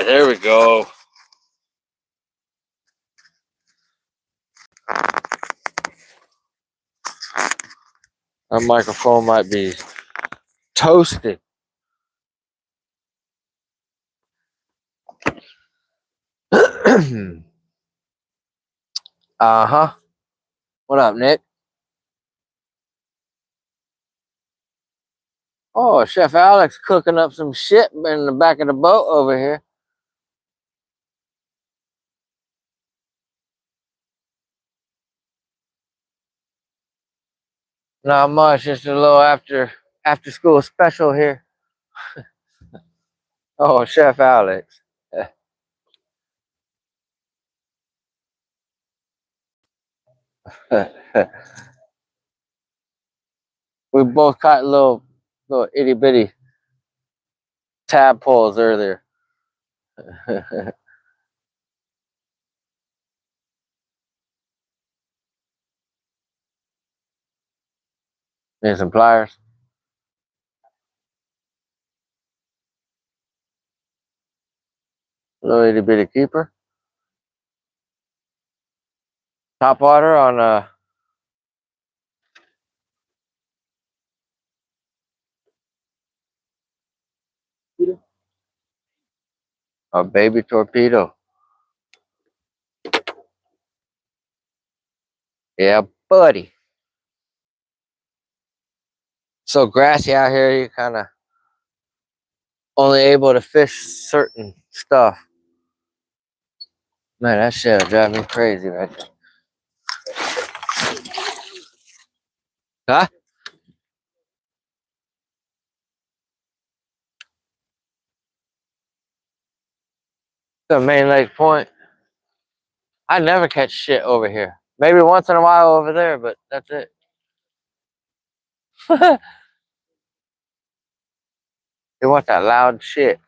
There we go. Our microphone might be toasted. Uh-huh. What up, Nick? Oh, Chef Alex cooking up some shit in the back of the boat over here. Not much, just a little after school special here. Oh, Chef Alex. We both caught little itty bitty tadpoles earlier. Need some pliers. Little itty bitty keeper. Top water on a baby torpedo. Yeah, buddy. So grassy out here, you kind of only able to fish certain stuff. Man, that shit will drive me crazy right there. Huh? The main lake point. I never catch shit over here. Maybe once in a while over there, but that's it. You want that loud shit.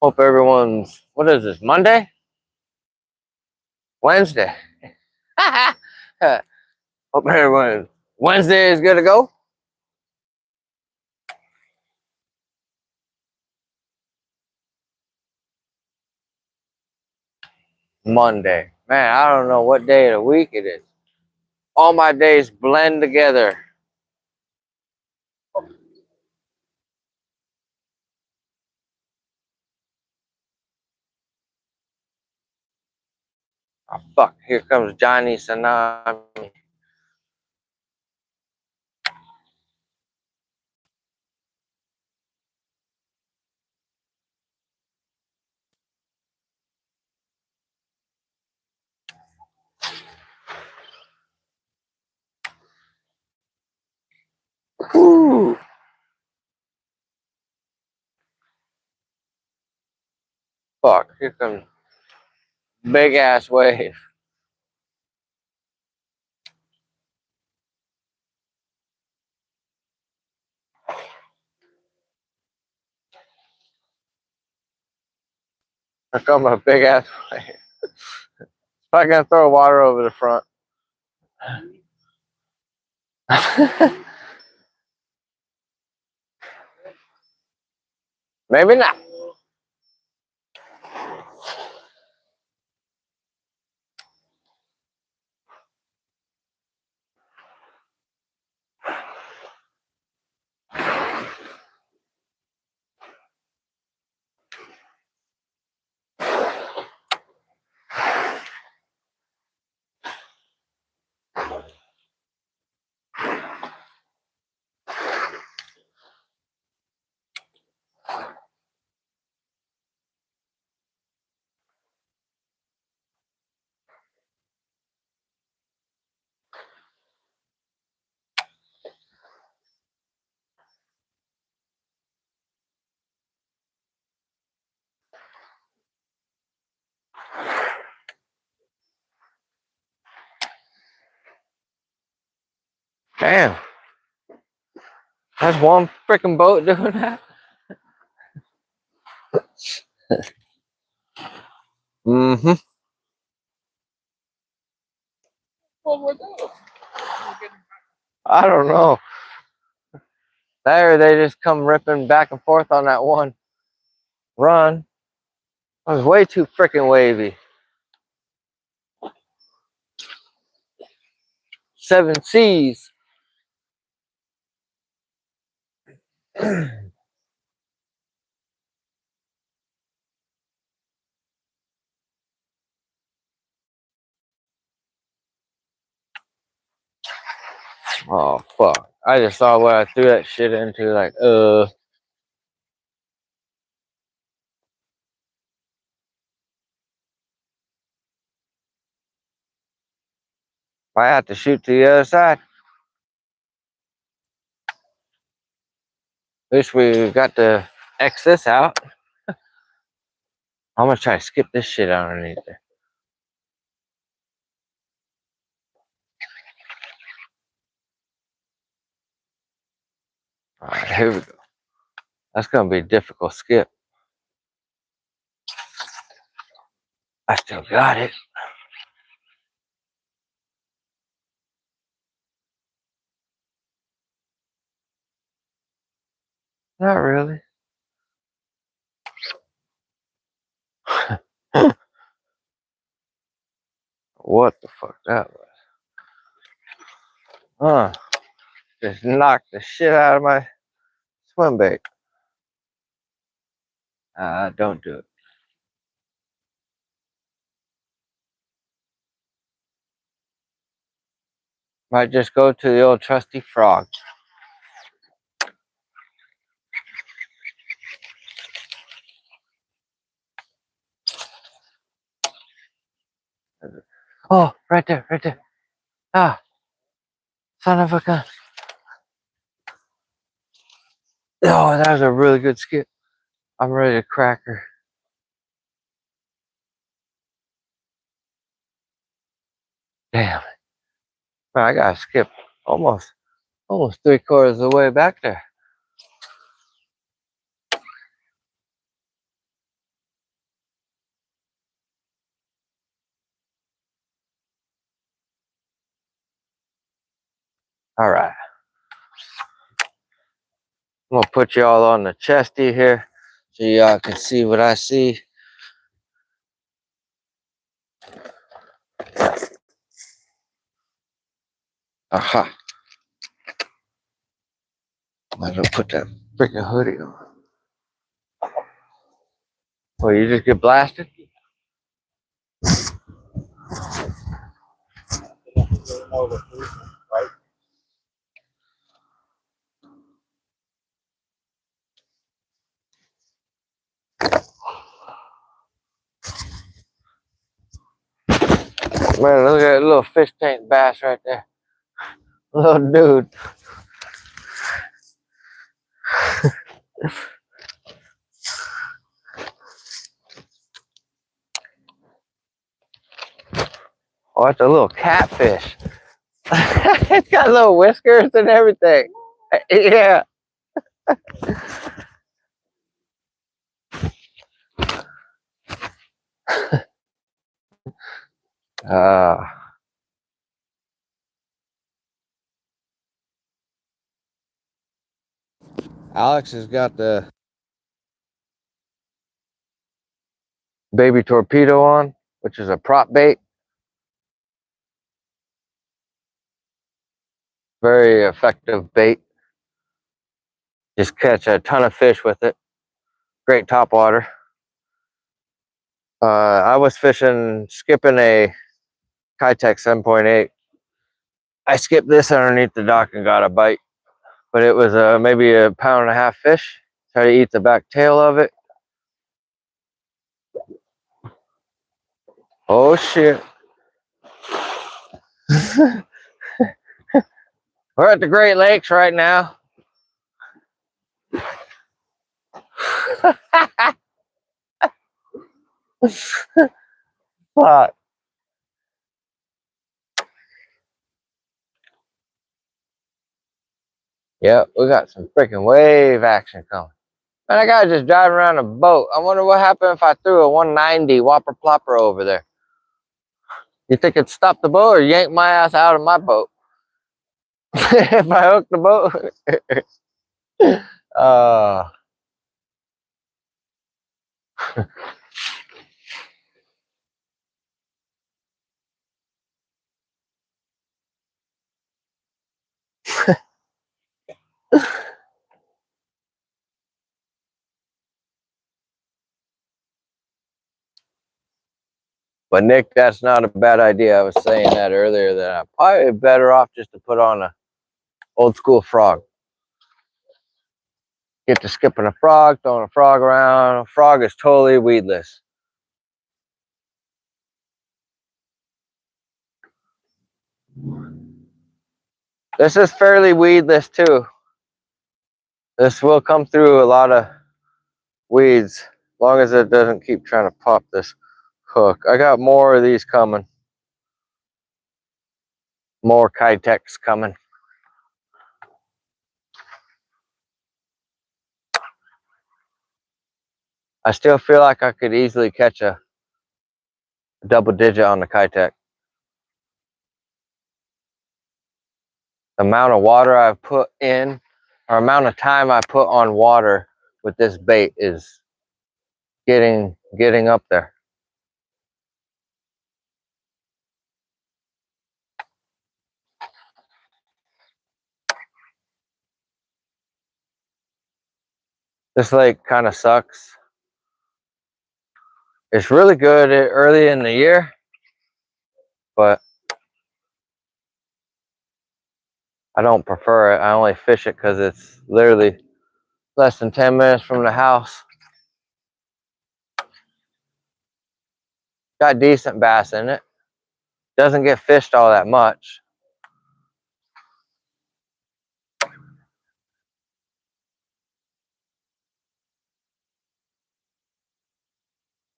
Hope everyone's, what is this, Monday? Wednesday. Hope everyone, Wednesday is good to go. Monday. Man, I don't know what day of the week it is. All my days blend together. Oh, fuck, here comes Johnny Tsunami. Woo. Fuck, here comes big ass wave. Here comes a big ass wave. If I can throw water over the front. Maybe not. Damn. That's one freaking boat doing that. Mm-hmm. What would do? I don't know. There, they just come ripping back and forth on that one run. It was way too freaking wavy. 7 C's. Oh, fuck. I just saw what I threw that shit into, like, I have to shoot to the other side. At least we got to X this out. I'm gonna try to skip this shit underneath there. Alright, here we go. That's gonna be a difficult skip. I still got it. Not really. What the fuck that was? Just knocked the shit out of my swim bait. Don't do it. Might just go to the old trusty frog. Oh, right there, right there. Ah, son of a gun. Oh, that was a really good skip. I'm ready to crack her. Damn it. Man, I gotta skip almost 3/4 of the way back there. All right. I'm gonna put y'all on the chesty here so y'all can see what I see. Aha. I'm gonna put that freaking hoodie on. Well, you just get blasted? Man, look at that little fish tank bass right there. Little dude. Oh, it's a little catfish. It's got little whiskers and everything. Yeah. Alex has got the baby torpedo on, which is a prop bait. Very effective bait. Just catch a ton of fish with it. Great top water. I was skipping a Kitech 7.8. I skipped this underneath the dock and got a bite, but it was maybe a 1.5 pound fish. Try to eat the back tail of it. Oh shit. We're at the Great Lakes right now. Fuck. Yep, we got some freaking wave action coming. Man, that guy just driving around a boat. I wonder what happened if I threw a 190 whopper plopper over there. You think it'd stop the boat or yank my ass out of my boat? If I hook the boat? uh, but Nick, that's not a bad idea. I was saying that earlier, that I'm probably better off just to put on a old school frog. Get to skipping a frog, throwing a frog around. A frog is totally weedless. This is fairly weedless too. This will come through a lot of weeds, as long as it doesn't keep trying to pop this hook. I got more of these coming. More Kitex coming. I still feel like I could easily catch a double digit on the Kitex. The amount of water I've put in, or amount of time I put on water with this bait is getting up there. This lake kind of sucks. It's really good early in the year, but I don't prefer it. I only fish it because it's literally less than 10 minutes from the house. Got decent bass in it. Doesn't get fished all that much.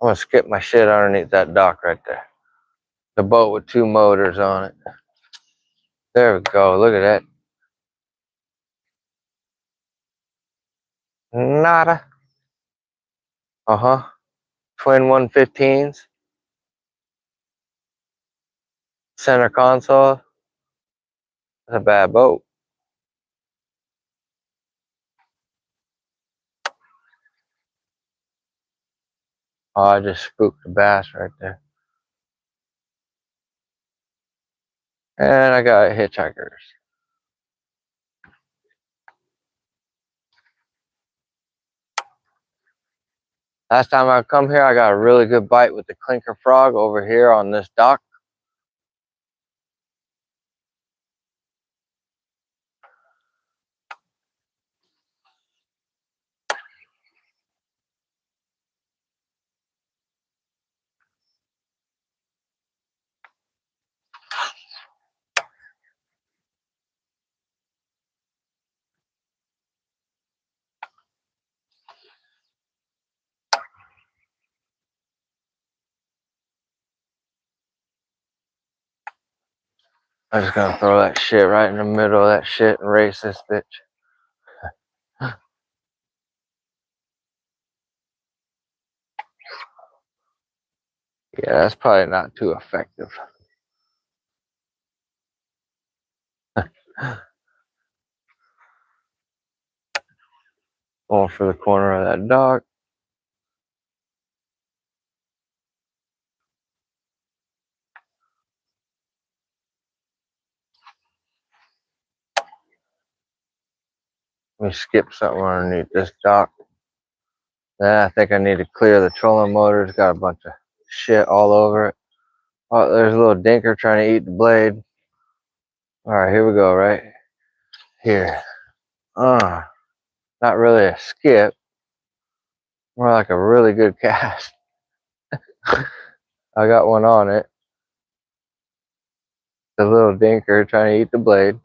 I'm gonna skip my shit underneath that dock right there. The boat with 2 motors on it. There we go. Look at that. Nada. Twin 115s. Center console. That's a bad boat. Oh, I just spooked the bass right there. And I got hitchhikers. Last time I come here, I got a really good bite with the clinker frog over here on this dock. I'm just gonna throw that shit right in the middle of that shit and race this bitch. Yeah, that's probably not too effective. Going for the corner of that dock. Let me skip something underneath this dock. Then I think I need to clear the trolling motor. It's got a bunch of shit all over it. Oh, there's a little dinker trying to eat the blade. All right, here we go, right here. Not really a skip. More like a really good cast. I got one on it. The little dinker trying to eat the blade.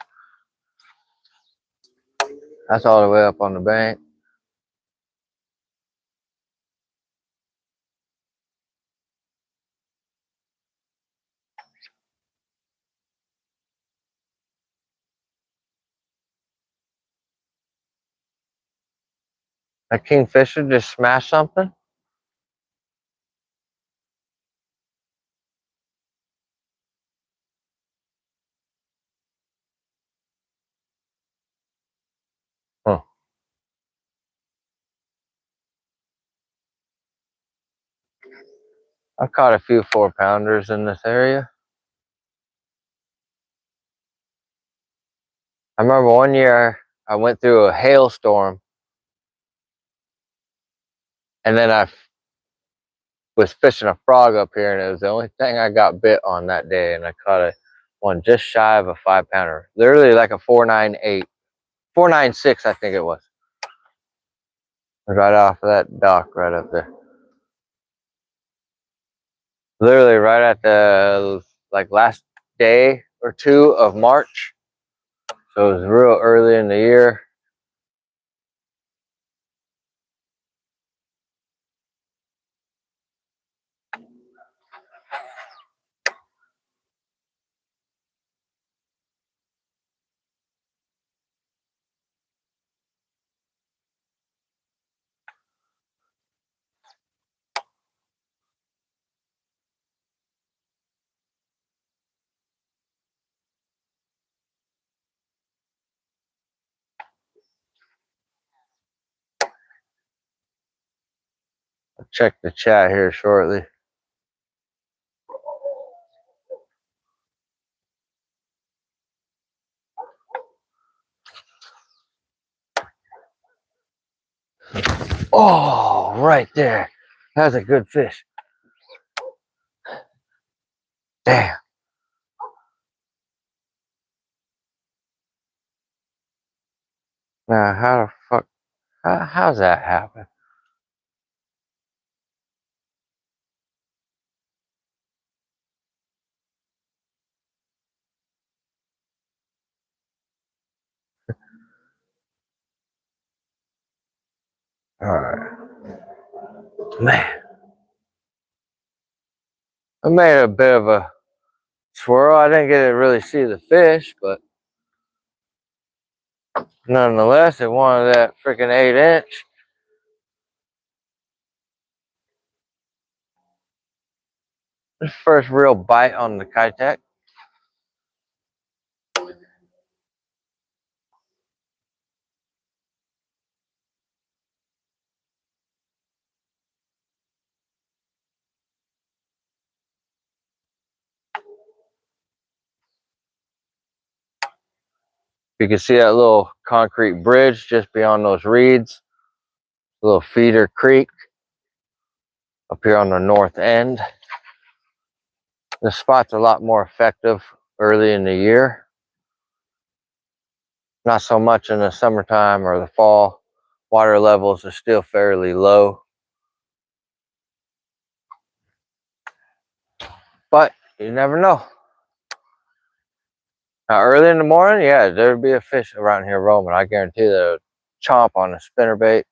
That's all the way up on the bank. That kingfisher just smashed something. I caught a few 4-pounders in this area. I remember one year I went through a hailstorm, and then I was fishing a frog up here, and it was the only thing I got bit on that day, and I caught one just shy of a 5-pounder. Literally like a 4.98, 4.96, I think it was. Right off of that dock right up there. Literally right at the last day or two of March. So it was real early in the year. I'll check the chat here shortly. Oh, right there. That's a good fish. Damn. Now, how the fuck, how's that happen? All right. Man. I made a bit of a swirl. I didn't get to really see the fish, but nonetheless, it wanted that freaking 8-inch. First real bite on the Kitsap. You can see that little concrete bridge just beyond those reeds. Little feeder creek up here on the north end. The spot's a lot more effective early in the year. Not so much in the summertime or the fall. Water levels are still fairly low. But you never know. Now, early in the morning, yeah, there'd be a fish around here roaming. I guarantee they'll chomp on a spinnerbait.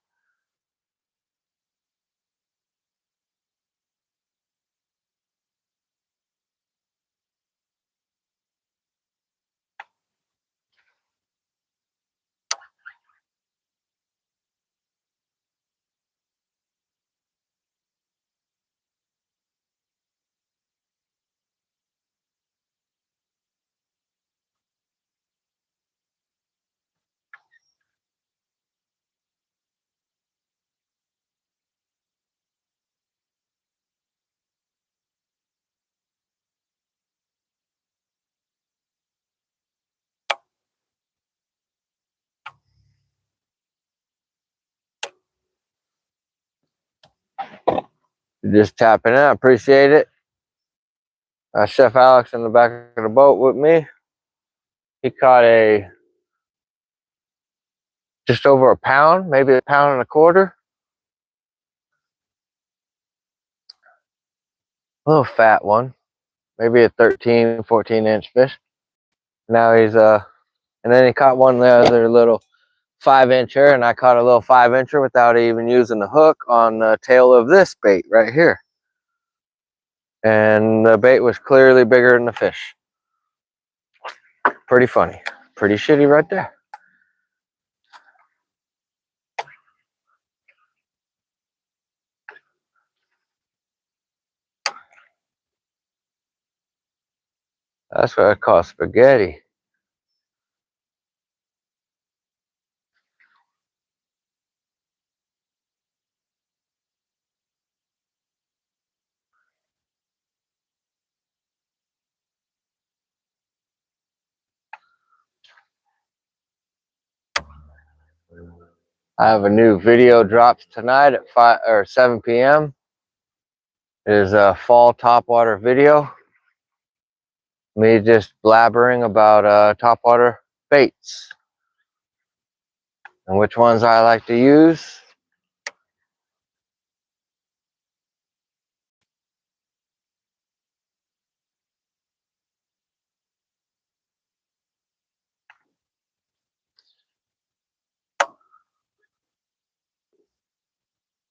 You're just tapping in. I appreciate it. Chef Alex in the back of the boat with me. He caught just over a pound, maybe a pound and a quarter. A little fat one, maybe a 13, 14-inch fish. Now he's and then he caught one the other little 5-incher, and I caught a little 5-incher without even using the hook on the tail of this bait right here. And the bait was clearly bigger than the fish. Pretty funny. Pretty shitty right there. That's what I call spaghetti. I have a new video drops tonight at 5 or 7 p.m. It is a fall topwater video. Me just blabbering about topwater baits and which ones I like to use.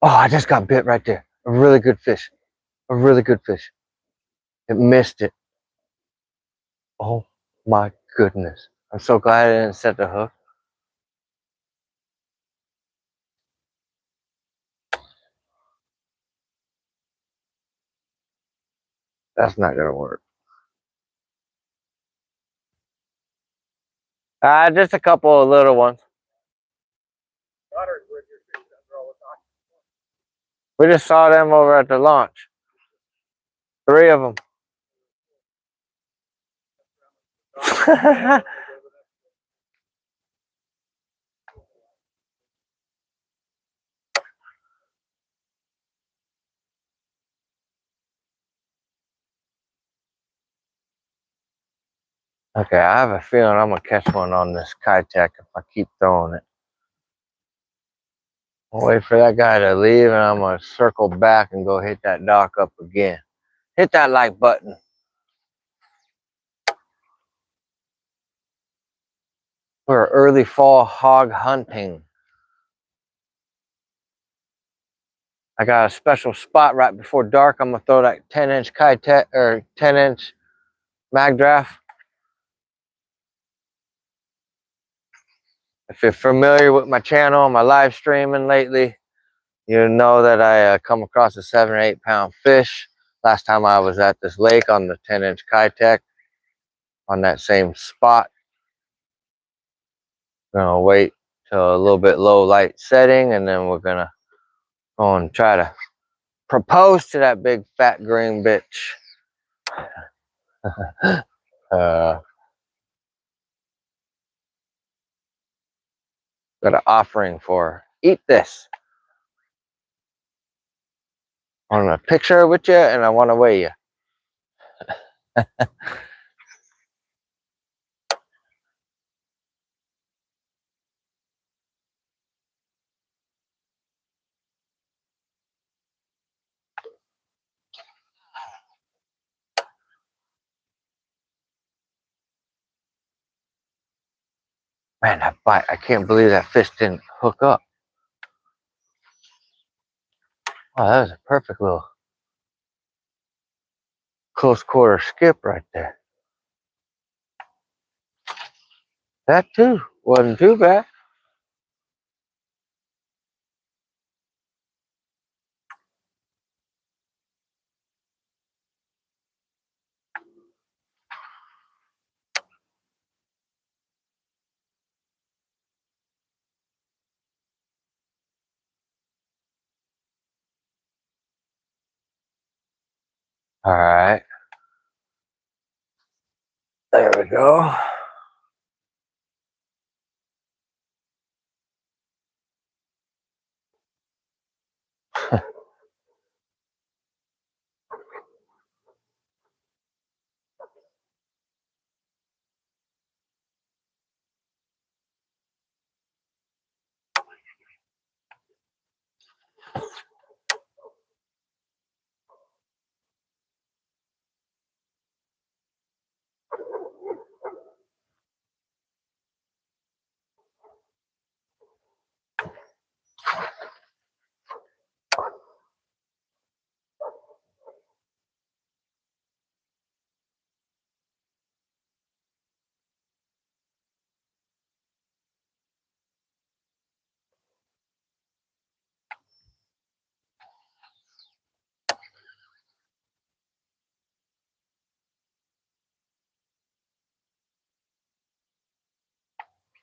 Oh, I just got bit right there. A really good fish. A really good fish. It missed it. Oh my goodness. I'm so glad I didn't set the hook. That's not gonna work. Just a couple of little ones. We just saw them over at the launch. 3 of them. Okay, I have a feeling I'm gonna catch one on this Kitsap if I keep throwing it. I'll wait for that guy to leave and I'm gonna circle back and go hit that dock up again. Hit that like button. We're early fall hog hunting. I got a special spot right before dark. I'm gonna throw that 10-inch Kitsap or 10-inch mag draft. If you're familiar with my channel, my live streaming lately, you know that I come across a 7 or 8 pound fish. Last time I was at this lake on the 10-inch Kitsap on that same spot. Gonna wait till a little bit low light setting and then we're gonna go and try to propose to that big fat green bitch. Got an offering for her. Eat this. I want a picture with you and I want to weigh you. Man, that bite, I can't believe that fish didn't hook up. Oh, that was a perfect little close quarter skip right there. That too wasn't too bad. All right. There we go.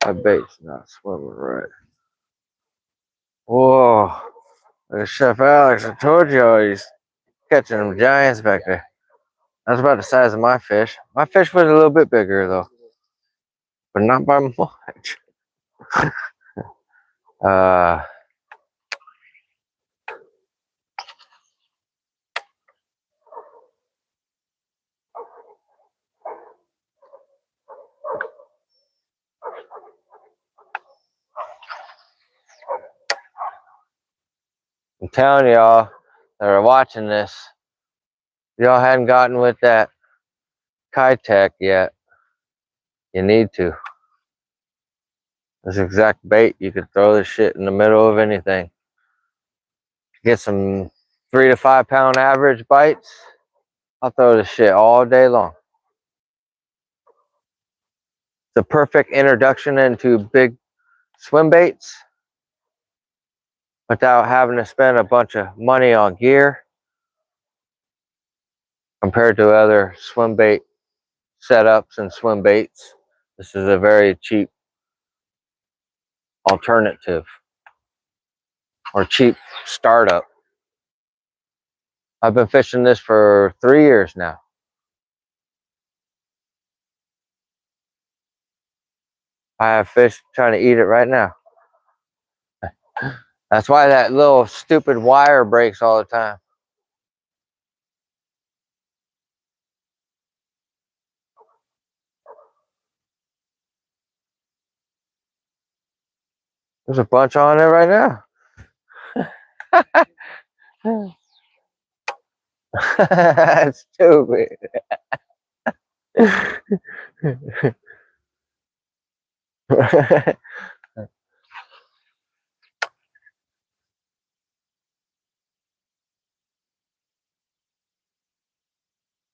My bait's not swimming right. Whoa. Look at Chef Alex. I told you he's catching them giants back there. That's about the size of my fish. My fish was a little bit bigger though, but not by much. I'm telling y'all that are watching this, y'all hadn't gotten with that Kitech yet, you need to. This exact bait, you could throw this shit in the middle of anything. Get some 3 to 5 pound average bites. I'll throw this shit all day long. It's a perfect introduction into big swim baits without having to spend a bunch of money on gear compared to other swim bait setups and swim baits. This is a very cheap alternative or cheap startup. I've been fishing this for 3 years now. I have fish trying to eat it right now. That's why that little stupid wire breaks all the time. There's a bunch on there right now. That's stupid.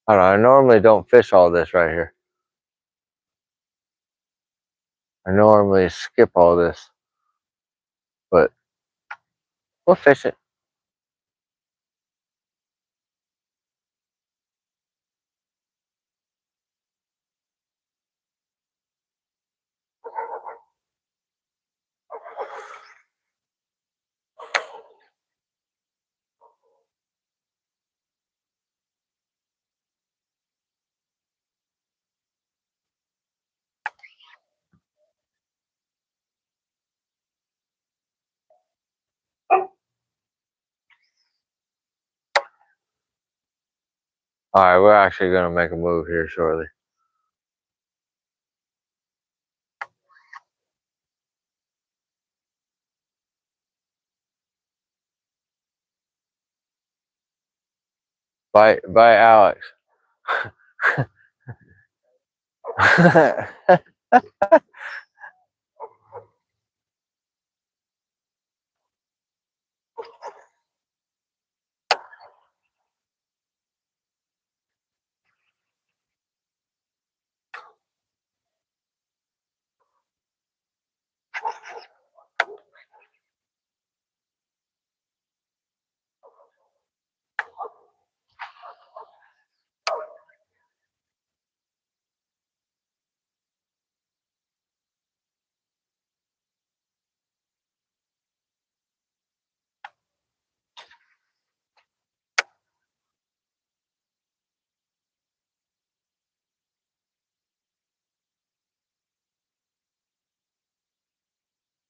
I don't know, I normally don't fish all this right here. I normally skip all this, but we'll fish it. All right, we're actually going to make a move here shortly. Bye, Alex.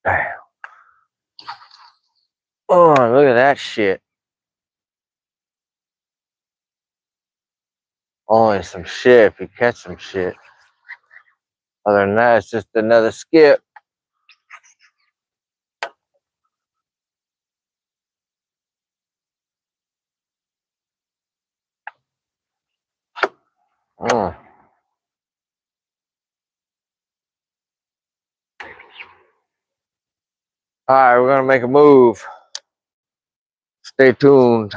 Damn. Oh, look at that shit. Only some shit if you catch some shit. Other than that, it's just another skip. All right, we're going to make a move. Stay tuned.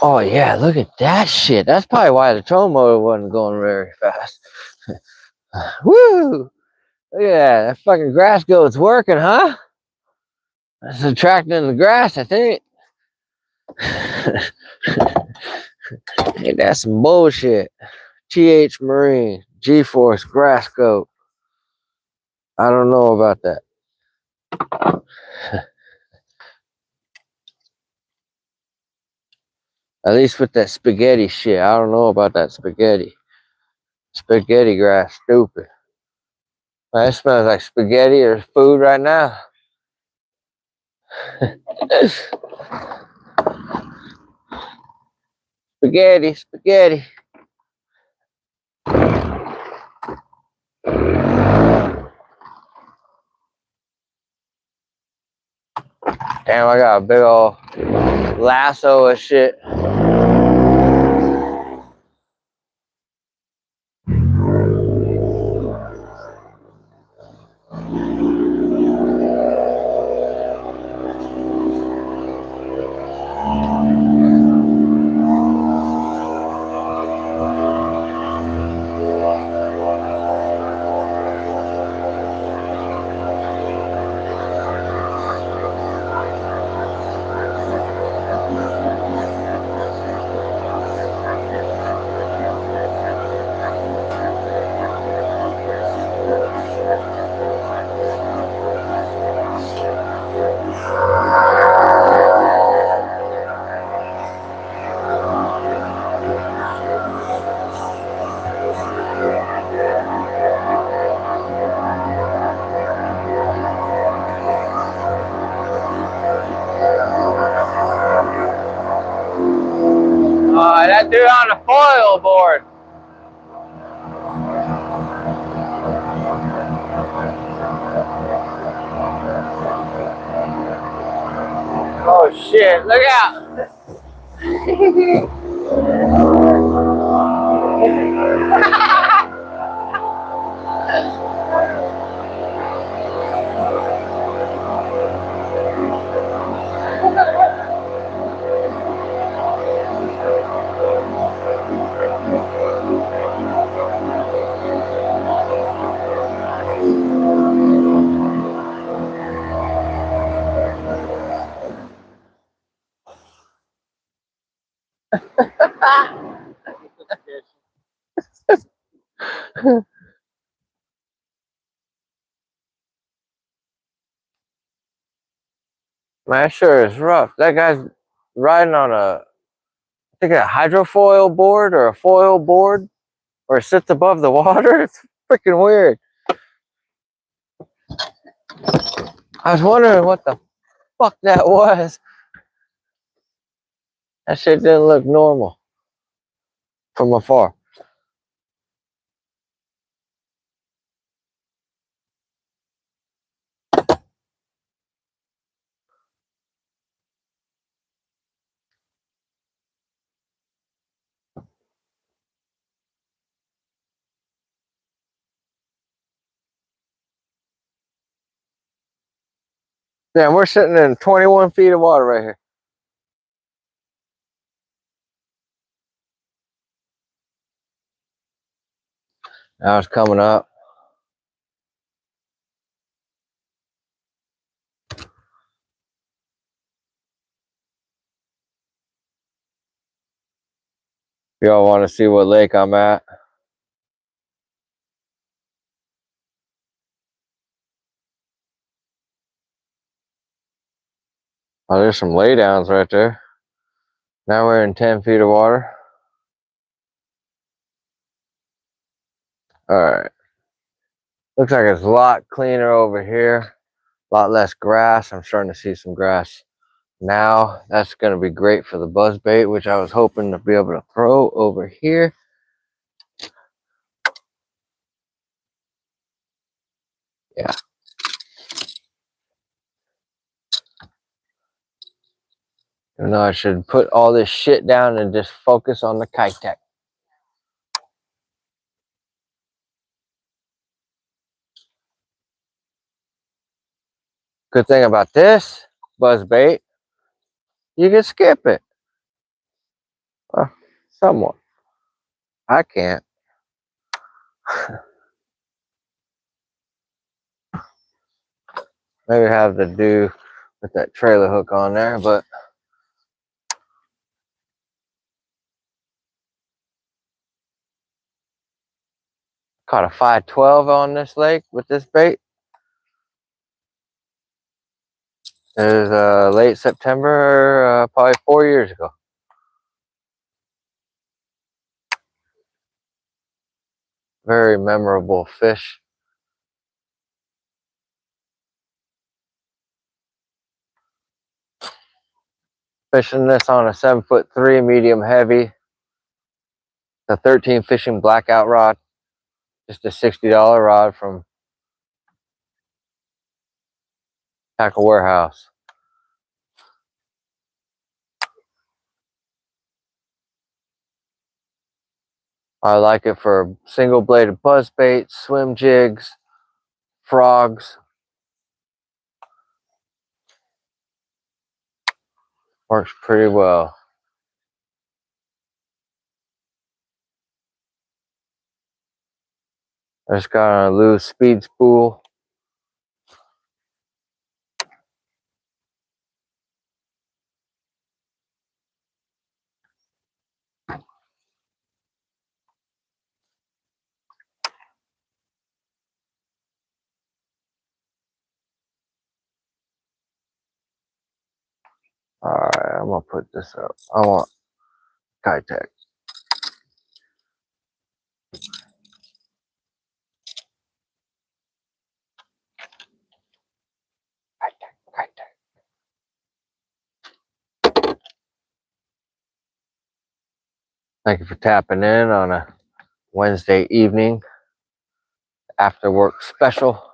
Oh, yeah, look at that shit. That's probably why the trolling motor wasn't going very fast. Woo! Look at that. That fucking grass goat's working, huh? That's attracting the grass, I think. Hey, that's some bullshit. TH Marine, G-Force, grass goat. I don't know about that. At least with that spaghetti shit. I don't know about that spaghetti. Spaghetti grass, stupid. Man, it smells like spaghetti or food right now. Spaghetti, spaghetti. Damn, I got a big old lasso of shit. That dude on the foil board. Oh shit, look out. Man, that sure is rough. That guy's riding on I think a hydrofoil board or a foil board, or it sits above the water. It's freaking weird. I was wondering what the fuck that was. That shit didn't look normal from afar. Damn, we're sitting in 21 feet of water right here. Now it's coming up. Y'all want to see what lake I'm at? Oh, there's some laydowns right there. Now we're in 10 feet of water. All right. Looks like it's a lot cleaner over here. A lot less grass. I'm starting to see some grass now. That's going to be great for the buzzbait, which I was hoping to be able to throw over here. Yeah. You know, I should put all this shit down and just focus on the Kitsap. Good thing about this buzzbait, you can skip it. Well, somewhat. I can't. Maybe have to do with that trailer hook on there, but caught a 512 on this lake with this bait. It was late September, probably 4 years ago. Very memorable fish. Fishing this on a 7'3" medium heavy. The 13 fishing blackout rod. Just a $60 rod from Tackle Warehouse. I like it for single bladed buzzbait, swim jigs, frogs. Works pretty well. I just got on a loose speed spool. Alright, I'm gonna put this up. I want Kitech. Thank you for tapping in on a Wednesday evening after work special.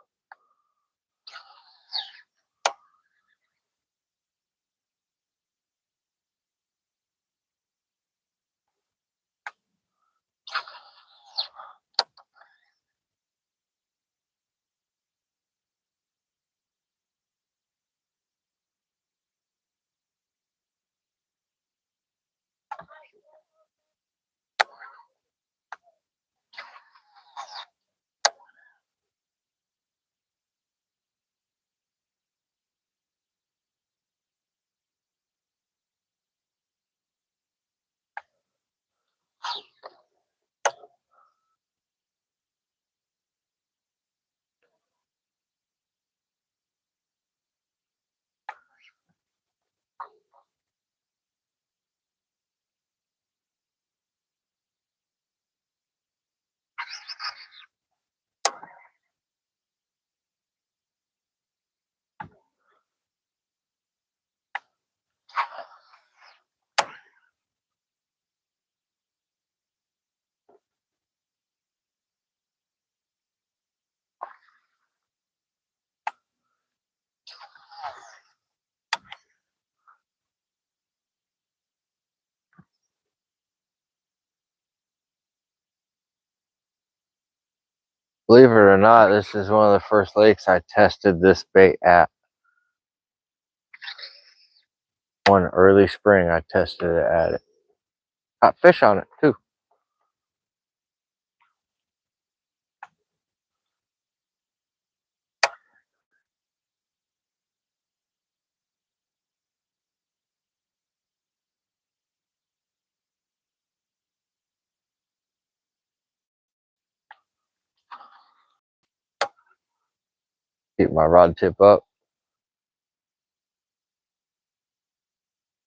Believe it or not, this is one of the first lakes I tested this bait at. One early spring, I tested it at it. Caught fish on it too. Keep my rod tip up.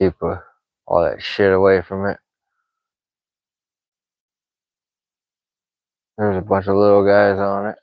Keep all that shit away from it. There's a bunch of little guys on it.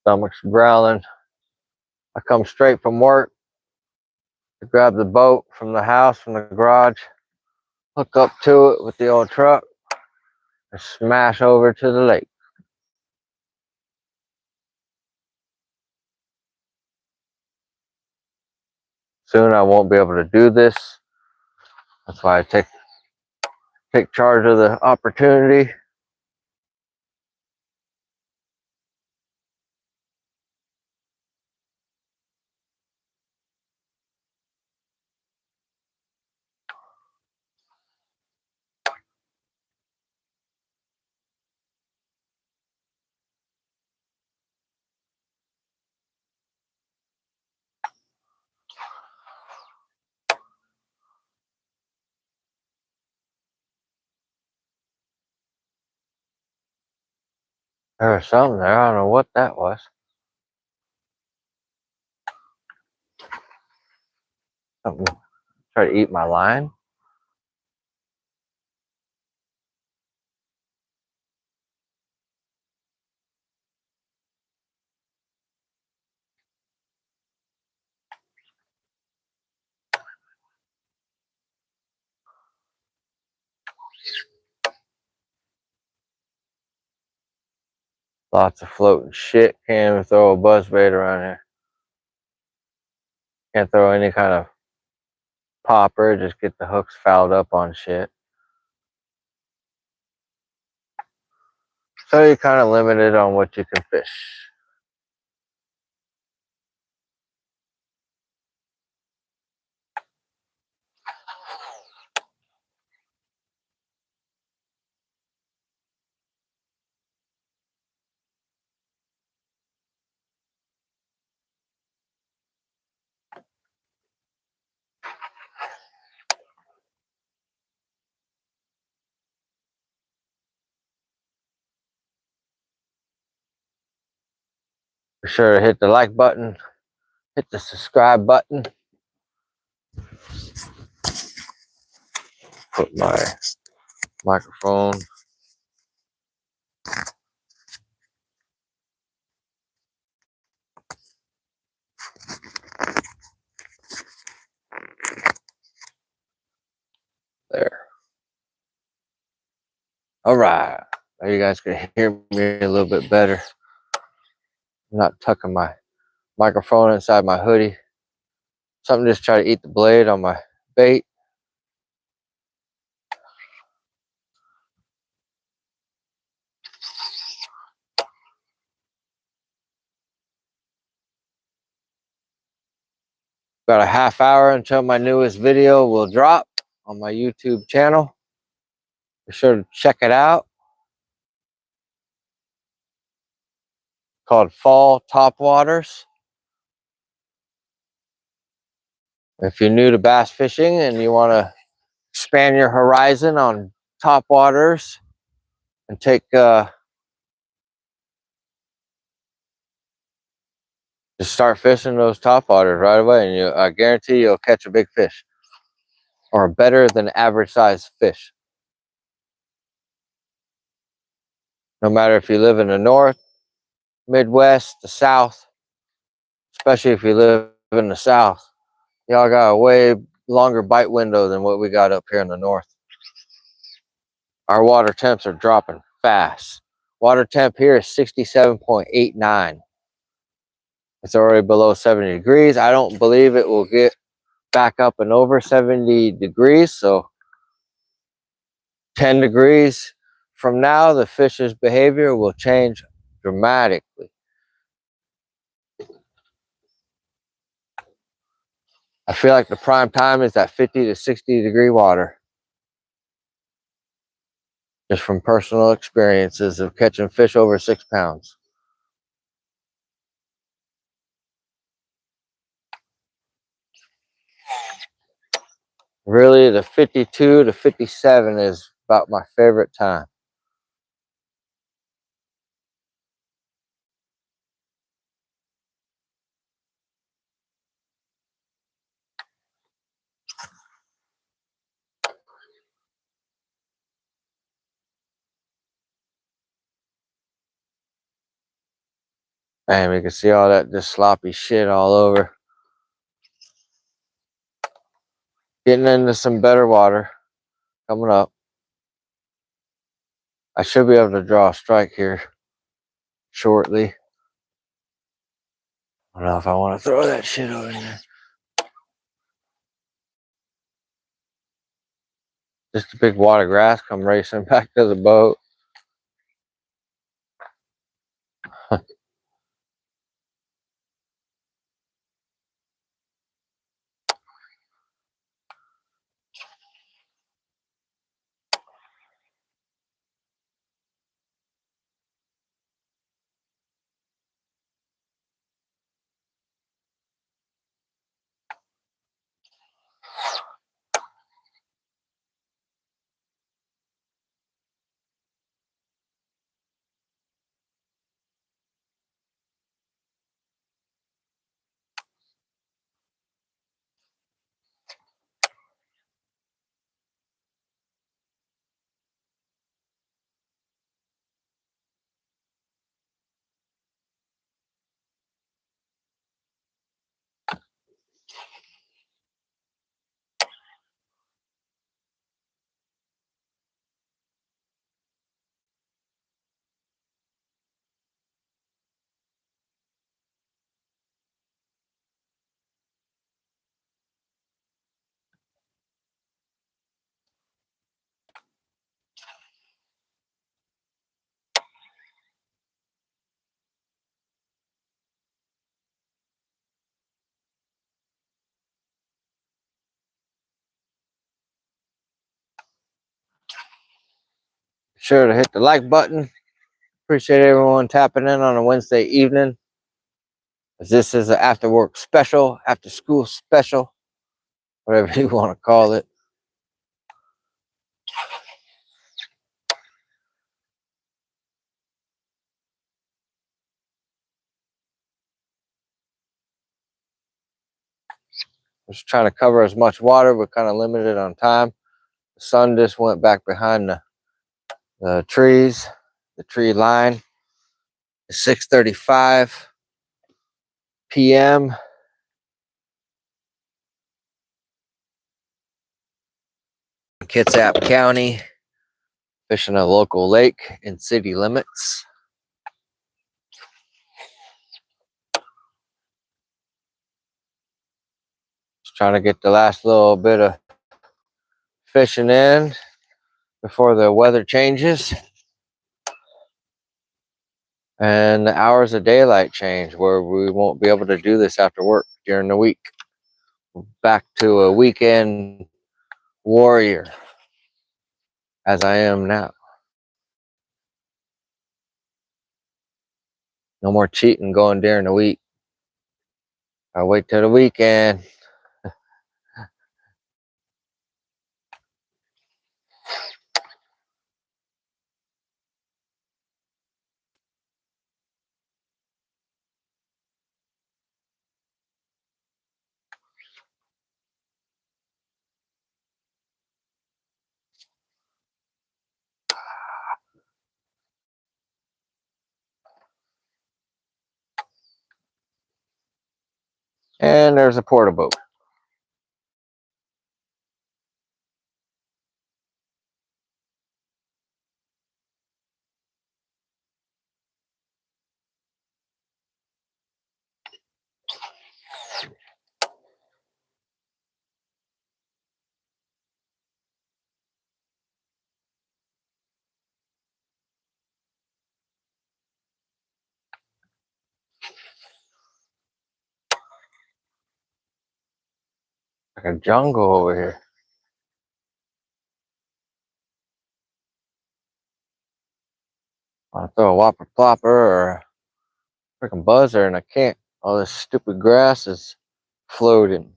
Stomach's growling. I come straight from work to grab the boat from the house, from the garage, hook up to it with the old truck, and smash over to the lake. Soon I won't be able to do this. That's why I take charge of the opportunity. There was something there. I don't know what that was. Something try to eat my line. Lots of floating shit. Can't even throw a buzzbait around here. Can't throw any kind of popper. Just get the hooks fouled up on shit. So you're kind of limited on what you can fish. Be sure to hit the like button, hit the subscribe button. Put my microphone there. All right. Now you guys can hear me a little bit better. I'm not tucking my microphone inside my hoodie. Something just try to eat the blade on my bait. About a half hour until my newest video will drop on my YouTube channel. Be sure to check it out. Called Fall Topwaters. If you're new to bass fishing and you want to expand your horizon on topwaters and take just start fishing those topwaters right away, and I guarantee you'll catch a big fish or a better than average size fish. No matter if you live in the north, Midwest, the south, especially if you live in the south, y'all got a way longer bite window than what we got up here in the north. Our water temps are dropping fast. Water temp here is 67.89. It's already below 70 degrees. I don't believe it will get back up and over 70 degrees. So 10 degrees from now, the fish's behavior will change dramatically. I feel like the prime time is that 50 to 60 degree water. Just from personal experiences of catching fish over 6 pounds. Really, the 52 to 57 is about my favorite time. And we can see all that just sloppy shit all over. Getting into some better water coming up. I should be able to draw a strike here shortly. I don't know if I want to throw that shit over there. Just a big wad of grass come racing back to the boat. Sure to hit the like button. Appreciate everyone tapping in on a Wednesday evening. This is an after work special, after school special, whatever you want to call it. Just trying to cover as much water. We're kind of limited on time. The sun just went back behind the trees, the tree line. It's 6:35 p.m. Kitsap County, fishing a local lake in city limits. Just trying to get the last little bit of fishing in before the weather changes and the hours of daylight change, where we won't be able to do this after work during the week. Back to a weekend warrior as I am now. No more cheating going during the week. I wait till the weekend. And there's a porta boat. Like a jungle over here. I want to throw a whopper plopper or a freaking buzzer and I can't. All this stupid grass is floating.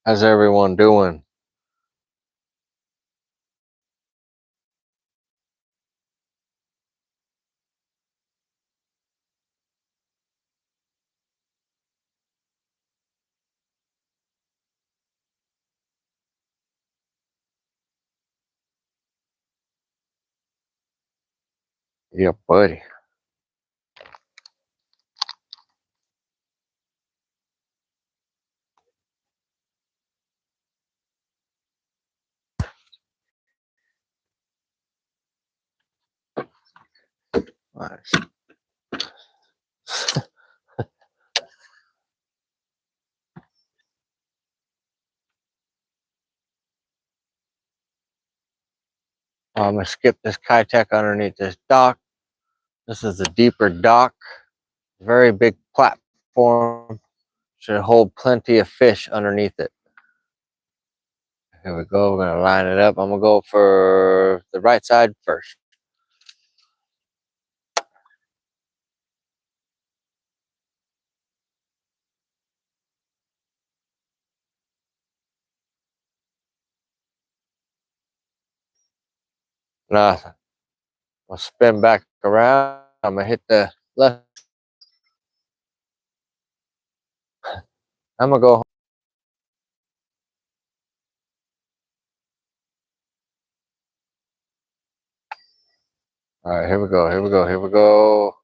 How's everyone doing? Yeah, buddy. Nice. I'm gonna skip this Kitech underneath this dock. This is a deeper dock, very big platform. Should hold plenty of fish underneath it. Here we go. We're gonna line it up. I'm gonna go for the right side first. Nothing. I'll spin back around. I'm gonna hit the left. I'm gonna go. All right, here we go. Here we go. Here we go.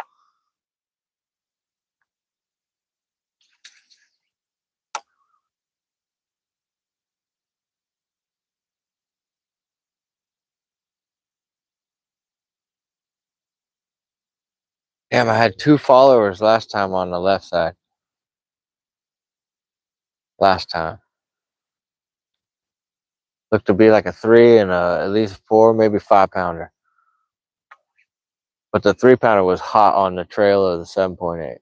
Damn, I had 2 followers last time on the left side. Last time. Looked to be like a 3 and at least 4, maybe 5-pounder. But the 3-pounder was hot on the trail of the 7.8.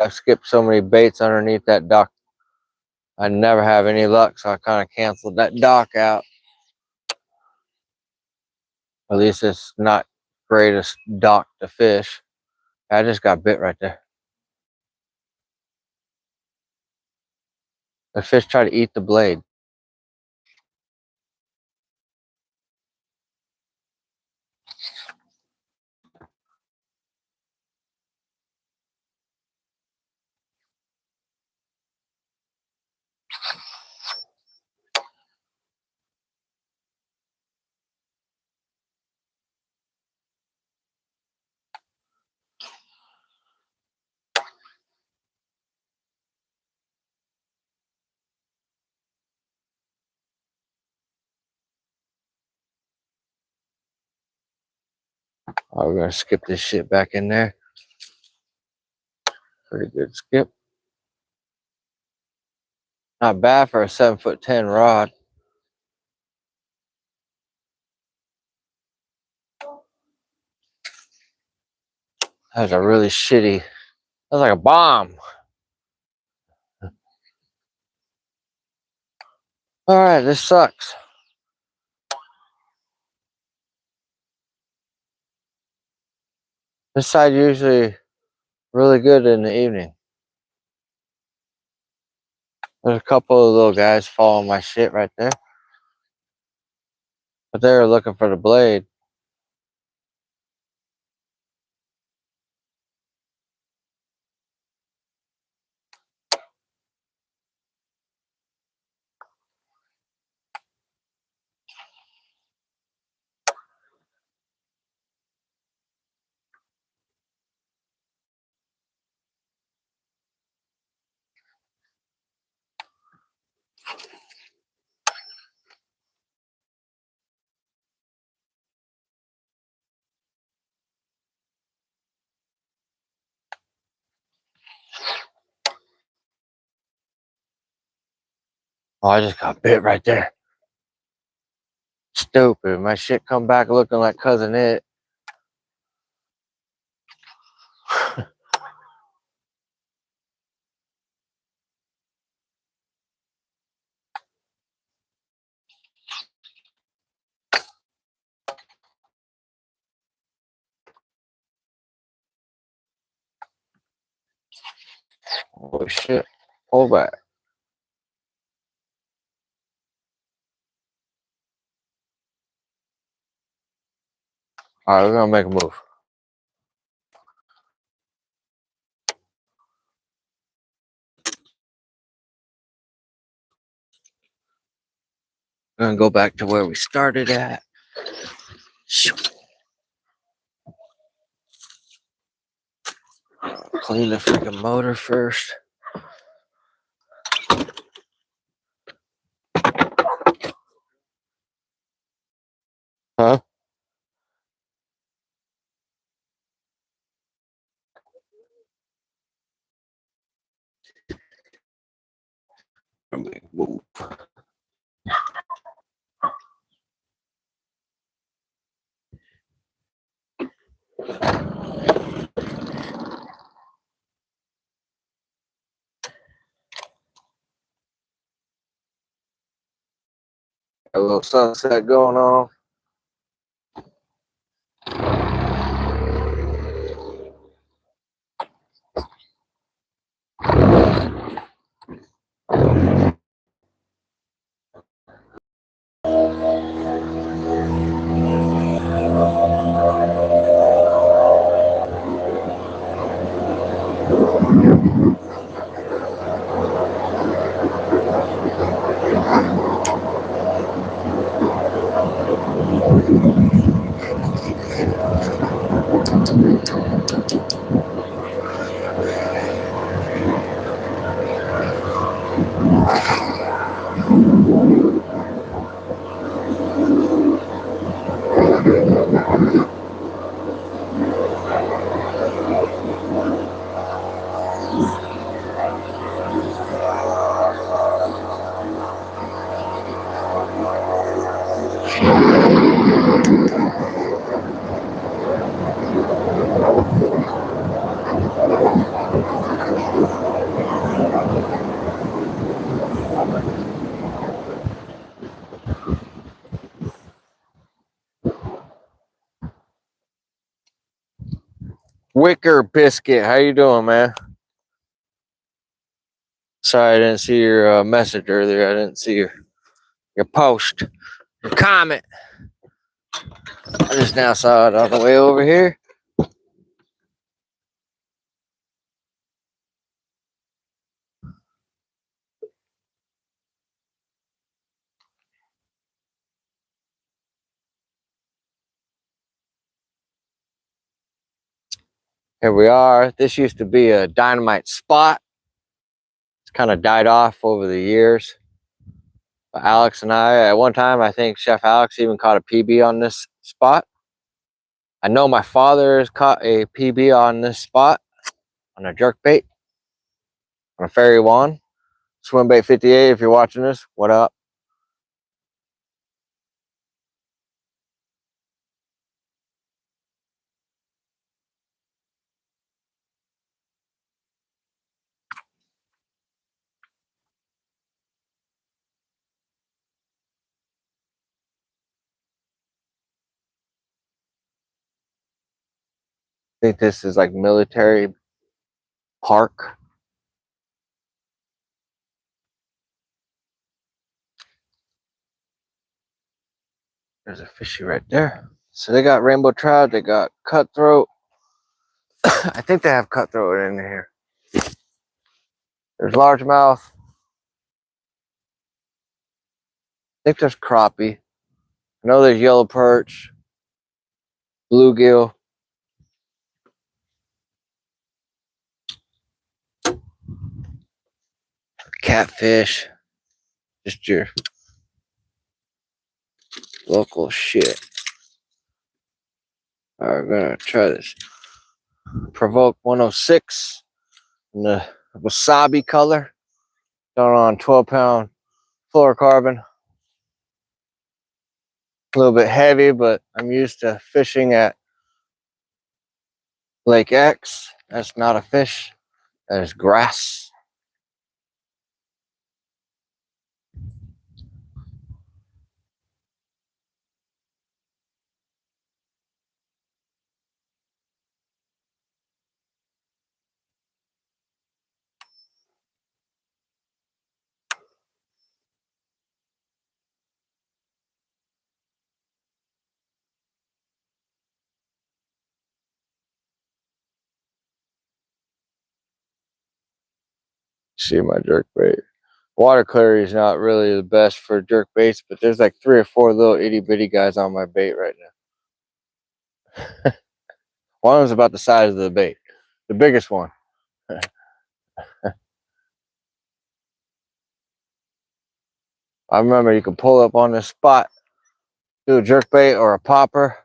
I've skipped so many baits underneath that dock. I never have any luck, so I kind of canceled that dock out. At least it's not greatest dock to fish. I just got bit right there. The fish tried to eat the blade. All right, we're gonna skip this shit back in there. Pretty good skip. Not bad for a 7'10" rod. That was a really shitty. That was like a bomb. All right, this sucks. This side usually really good in the evening. There's a couple of little guys following my shit right there. But they were looking for the blade. Oh, I just got bit right there. Stupid. My shit come back looking like Cousin It. Holy shit. Pull back. Alright, we're gonna make a move. We're gonna go back to where we started at. Clean the freaking motor first. Huh? Move. A little sunset going on. Wicker Biscuit, how you doing, man? Sorry, I didn't see your message earlier. I didn't see your post, your comment. I just now saw it on the way over here. Here we are. This used to be a dynamite spot. It's kind of died off over the years. But Alex and I, at one time, I think Chef Alex even caught a PB on this spot. I know my father has caught a PB on this spot on a jerkbait on a Fairy Wand. Swimbait 58, if you're watching this, what up? I think this is like military park. There's a fishy right there. So they got rainbow trout, they got cutthroat. I think they have cutthroat in here. There's largemouth. I think there's crappie. I know there's yellow perch, bluegill. Catfish. Just your local shit. Alright, we're gonna try this. Provoke 106 in the wasabi color. Going on 12-pound fluorocarbon. A little bit heavy, but I'm used to fishing at Lake X. That's not a fish. That is grass. See my jerk bait. Water clarity is not really the best for jerk baits, but there's like 3 or 4 little itty bitty guys on my bait right now. One of them's about the size of the bait, the biggest one. I remember you can pull up on this spot, do a jerk bait or a popper,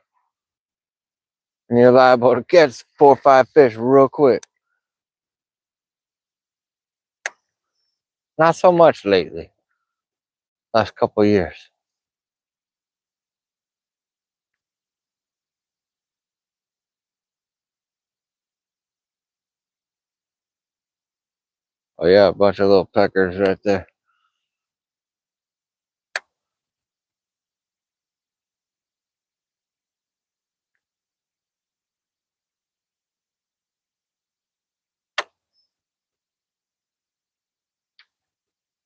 and you're liable to catch 4 or 5 fish real quick. Not so much lately, last couple of years. Oh yeah, a bunch of little peckers right there.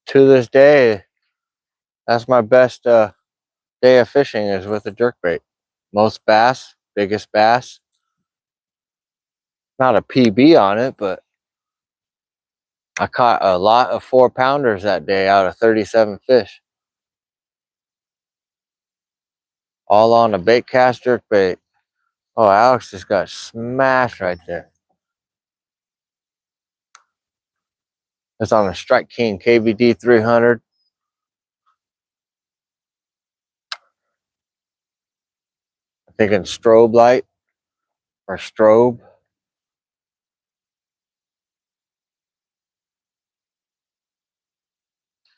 To this day, that's my best day of fishing is with a jerkbait. Most bass, biggest bass. Not a PB on it, but I caught a lot of 4-pounders that day out of 37 fish. All on a bait cast jerkbait. Oh, Alex just got smashed right there. It's on a Strike King KVD 300. I'm thinking strobe light or strobe.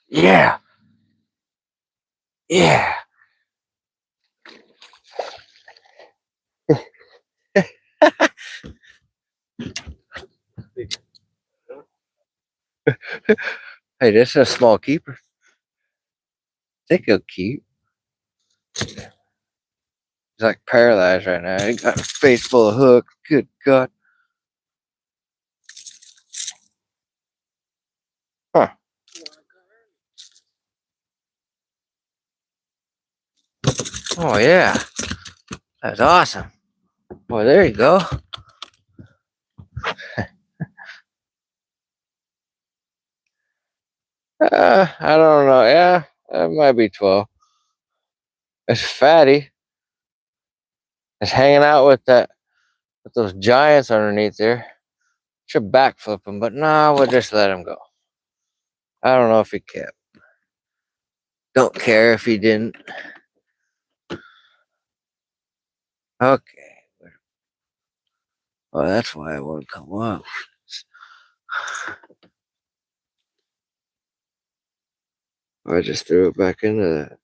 Yeah. Yeah. Hey, this is a small keeper. I think he'll keep. He's like paralyzed right now. He got a face full of hooks. Good God. Huh. Oh, yeah. That's awesome. Boy, there you go. I don't know. Yeah, it might be 12. It's fatty. It's hanging out with those giants underneath there. Should backflip him, but nah, we'll just let him go. I don't know if he kept. Don't care if he didn't. Okay. Well, that's why I won't come up. I just threw it back into that.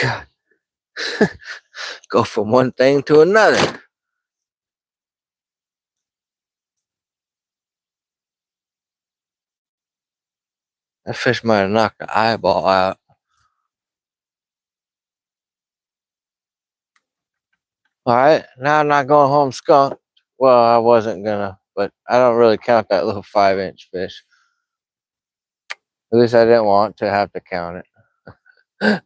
God. Go from one thing to another. That fish might have knocked the eyeball out. All right, now I'm not going home skunked. Well, I wasn't gonna, but I don't really count that little 5-inch fish. At least I didn't want to have to count it.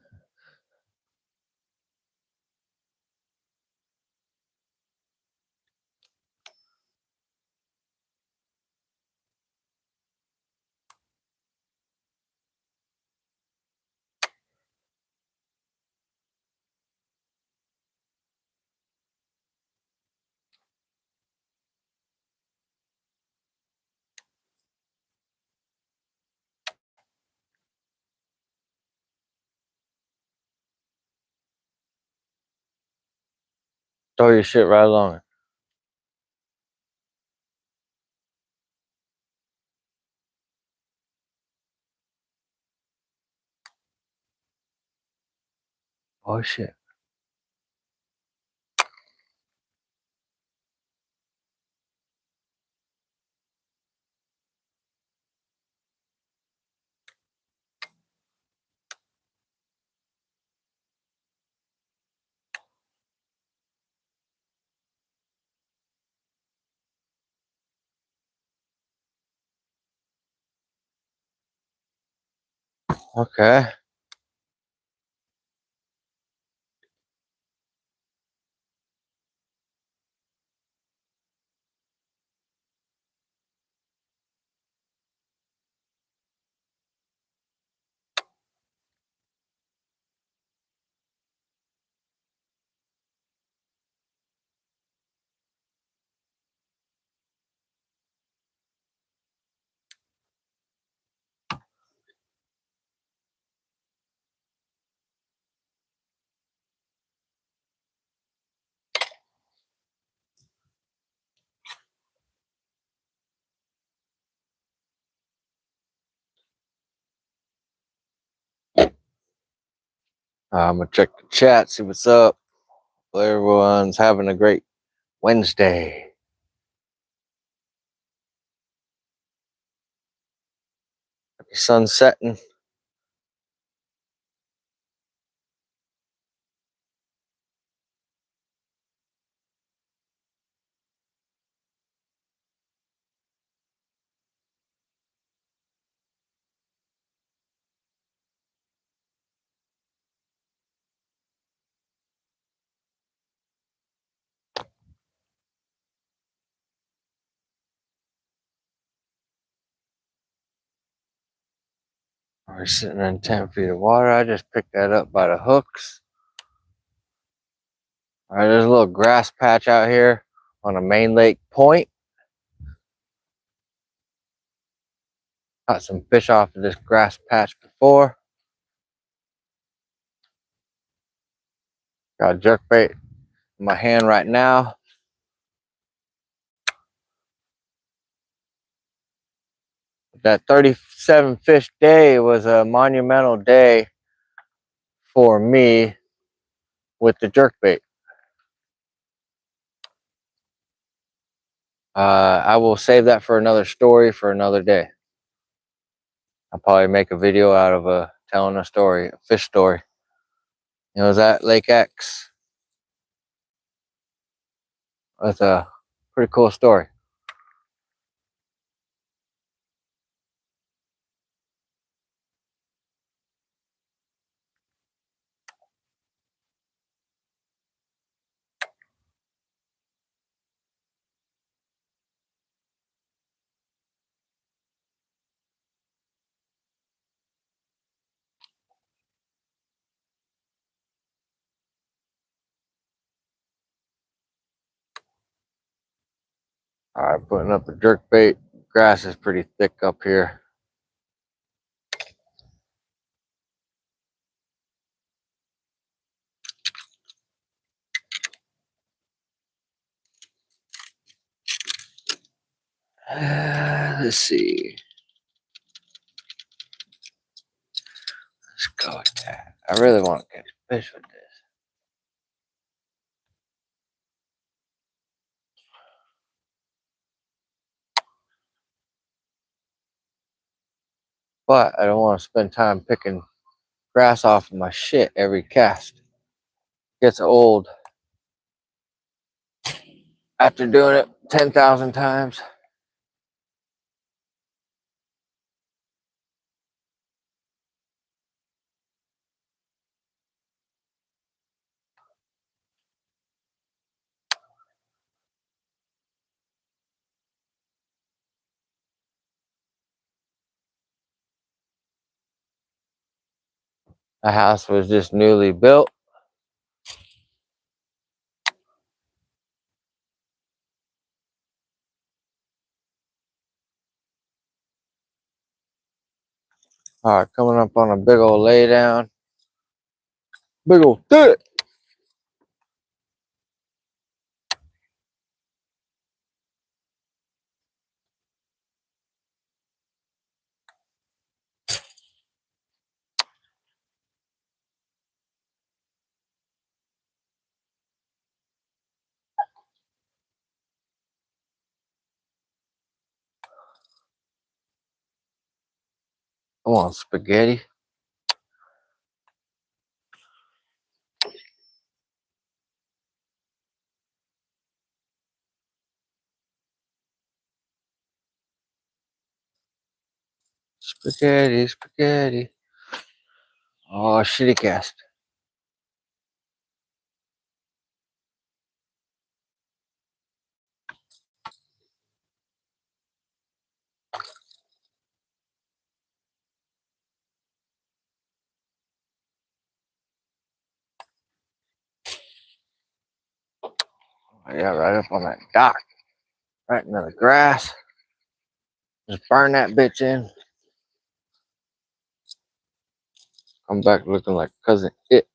Throw your shit right along it. Oh shit. Okay. I'm gonna check the chat, see what's up. Hope everyone's having a great Wednesday. Happy sun setting. We're sitting in 10 feet of water. I just picked that up by the hooks. All right, there's a little grass patch out here on a main lake point. Caught some fish off of this grass patch before. Got a jerkbait in my hand right now. That 37 fish day was a monumental day for me with the jerkbait. I will save that for another story for another day. I'll probably make a video out of telling a story, a fish story. It was at Lake X. That's a pretty cool story. All right, putting up the jerkbait. Grass is pretty thick up here. Let's see. Let's go with that. I really want to catch fish with this. But I don't want to spend time picking grass off of my shit every cast. Gets old after doing it 10,000 times. The house was just newly built. All right, coming up on a big old lay down. Big old thick. Come on, spaghetti. Spaghetti, spaghetti. Oh, shitty cast. Yeah, right up on that dock. Right into the grass. Just burn that bitch in. Come back looking like Cousin It.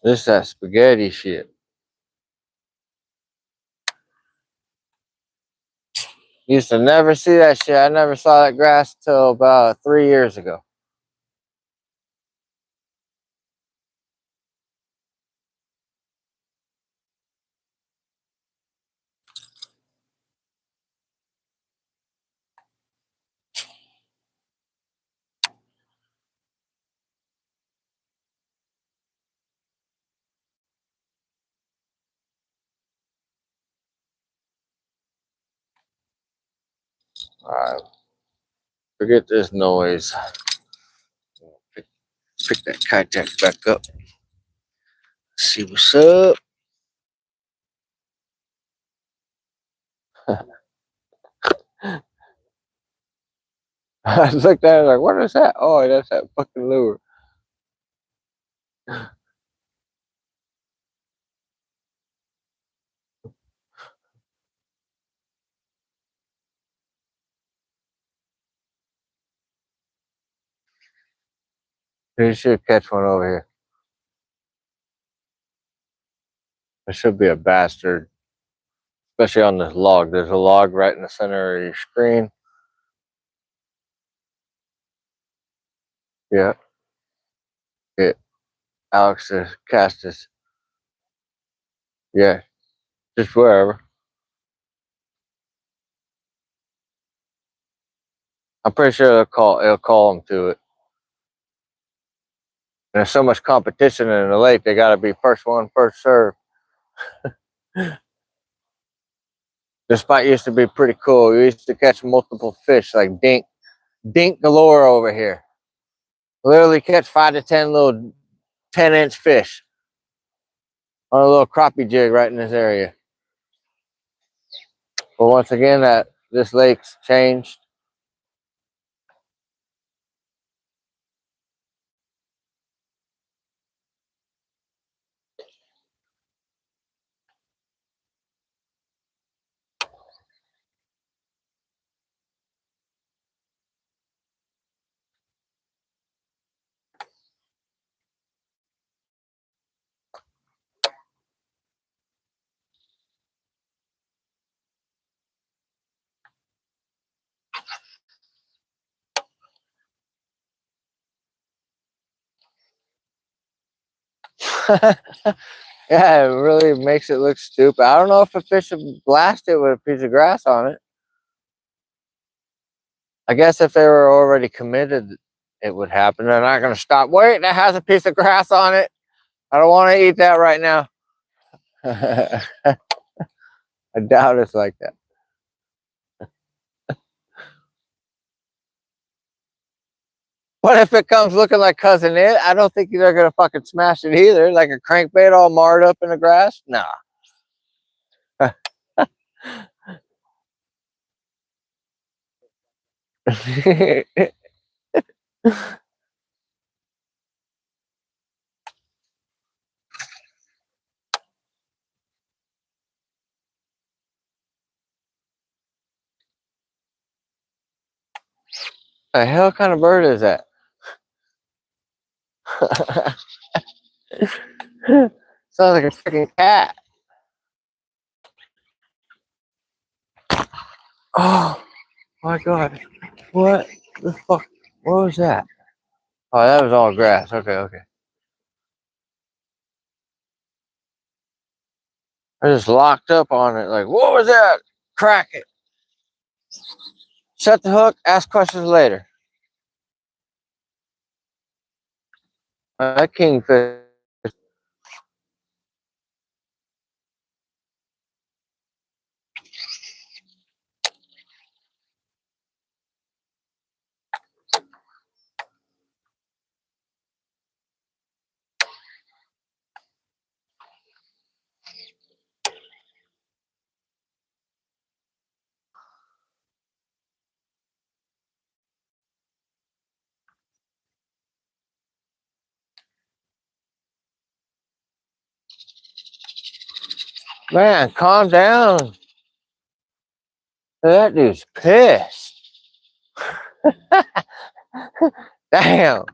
This that spaghetti shit. Used to never see that shit. I never saw that grass till about 3 years ago. Alright. Forget this noise. Pick that kite back up. See what's up. I looked at it like, what is that? Oh, that's that fucking lure. You should catch one over here. There should be a bastard, especially on this log. There's a log right in the center of your screen. Yeah. Alex has cast this. Yeah. Just wherever. I'm pretty sure it'll call them to it. And there's so much competition in the lake, they gotta be first one, first serve. This spot used to be pretty cool. We used to catch multiple fish, like dink galore over here. Literally catch 5 to 10 little 10-inch fish on a little crappie jig right in this area. But once again, this lake's changed. Yeah, it really makes it look stupid. I don't know if a fish would blast it with a piece of grass on it. I guess if they were already committed, it would happen. They're not going to stop. Wait, that has a piece of grass on it. I don't want to eat that right now. I doubt it's like that. What if it comes looking like Cousin It? I don't think they're gonna fucking smash it either. Like a crankbait all marred up in the grass. Nah. The hell kind of bird is that? Sounds like a freaking cat. Oh my god. What the fuck? What was that? Oh, that was all grass. Okay, okay. I just locked up on it. Like, what was that? Crack it. Set the hook. Ask questions later. That kingfish. Man, calm down. That dude's pissed. Damn.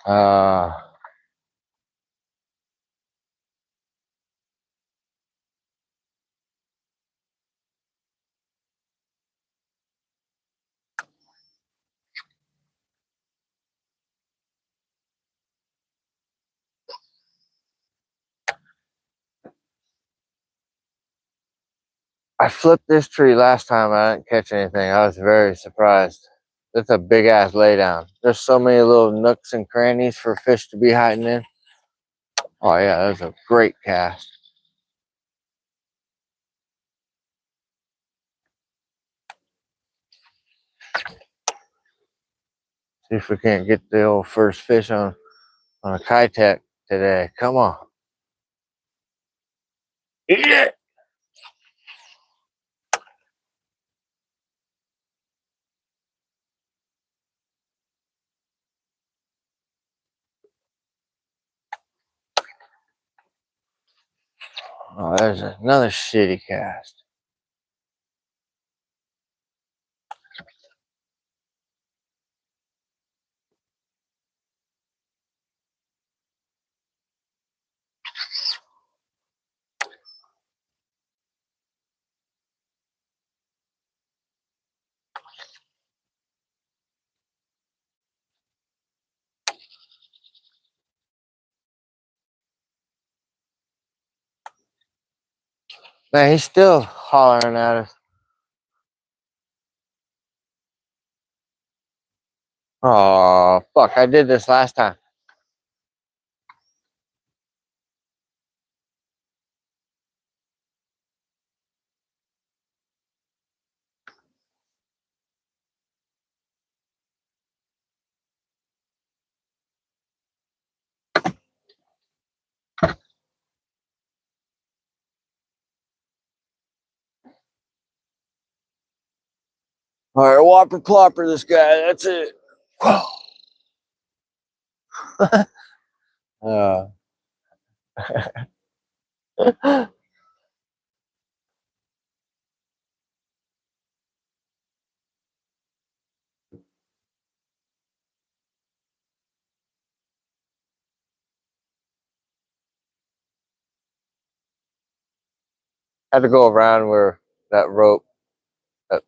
Uh, I flipped this tree last time. I didn't catch anything. I was very surprised. It's a big ass laydown. There's so many little nooks and crannies for fish to be hiding in. Oh yeah, that's a great cast. See if we can't get the old first fish on a Kitek today. Come on. Eat it. Oh, there's another shitty cast. Man, he's still hollering at us. Oh, fuck. I did this last time. All right, whopper clopper this guy. That's it. uh, had to go around where that rope, that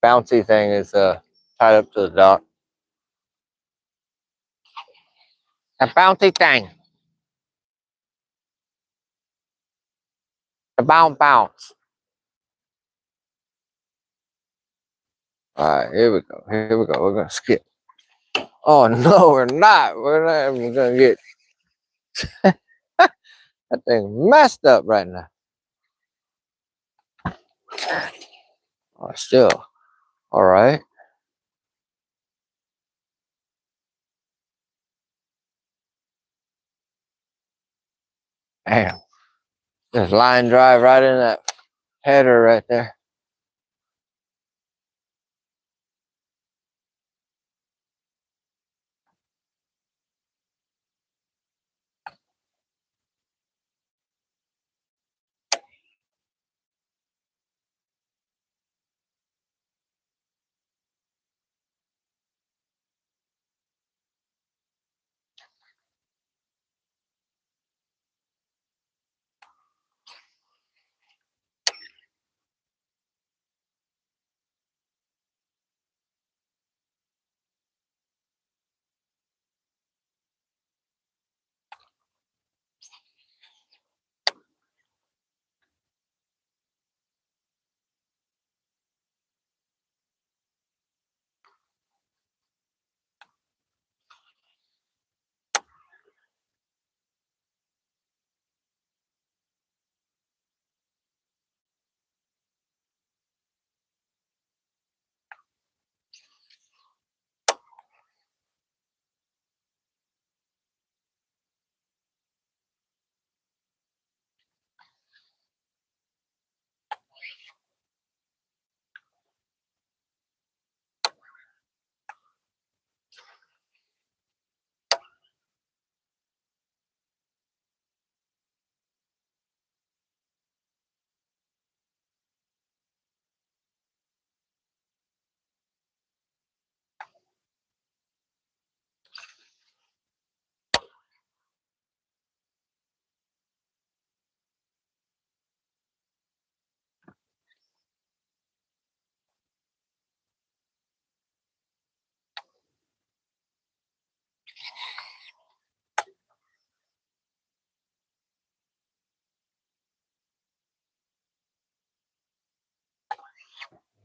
bouncy thing is tied up to the dock. That bouncy thing. The bounce. All right, here we go. Here we go. We're going to skip. Oh, no, we're not. We're not even going to get that thing messed up right now. Oh, still all right. Damn, just line drive right in that header right there.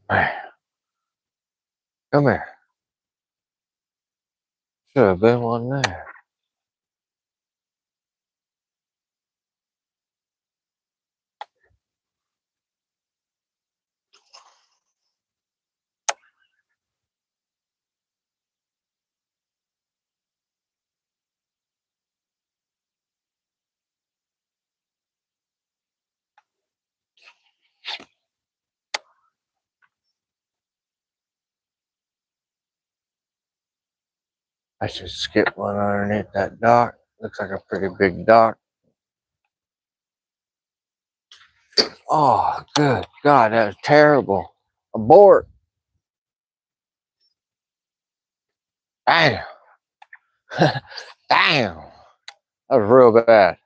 Man, come here. Should have been one there. I should skip one underneath that dock. Looks like a pretty big dock. Oh, good God, that was terrible. Abort. Damn. Damn. That was real bad.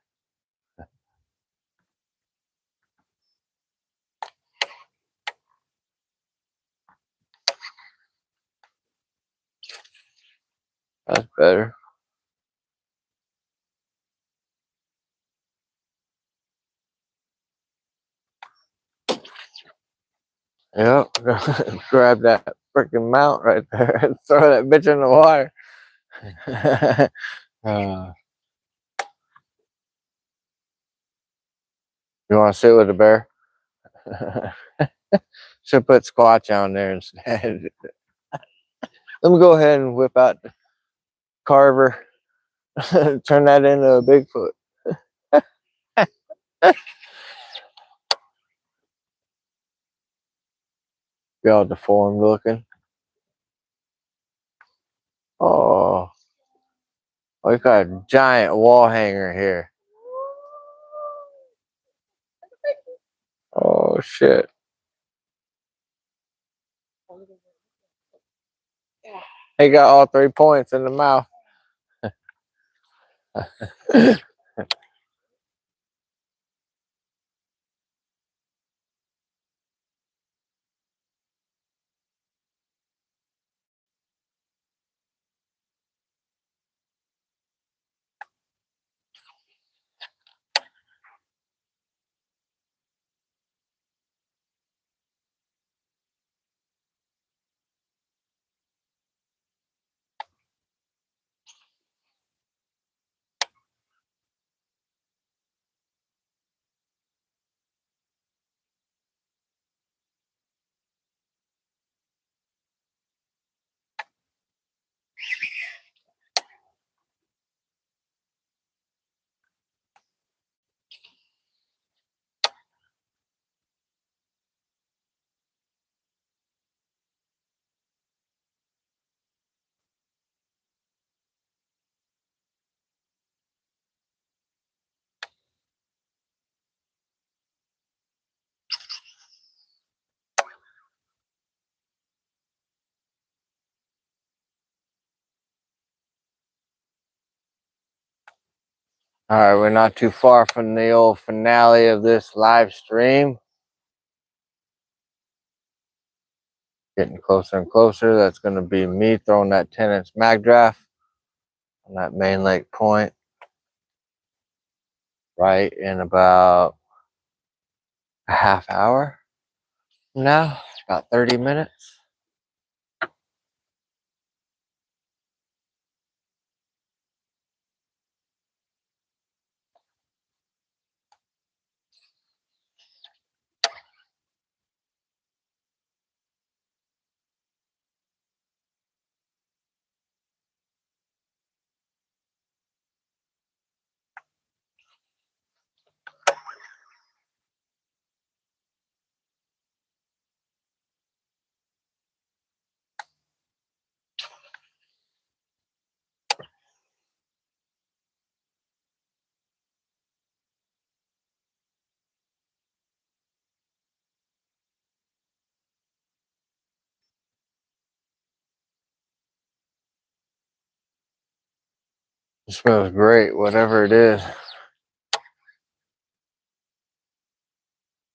That's better. Yep. Grab that freaking mount right there and throw that bitch in the water. You want to sit with the bear? Should put Squatch on there instead. Let me go ahead and whip out the Carver. Turn that into a Bigfoot. Be all deformed looking. Oh, we got a giant wall hanger here. Oh shit. He got all 3 points in the mouth. All right, we're not too far from the old finale of this live stream. Getting closer and closer. That's going to be me throwing that 10-inch mag draft on that main lake point. Right in about a half hour from now, about 30 minutes. It smells great, whatever it is.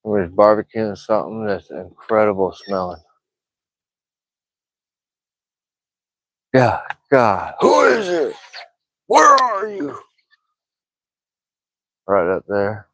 We're barbecuing something that's incredible smelling. God, who is it? Where are you? Right up there.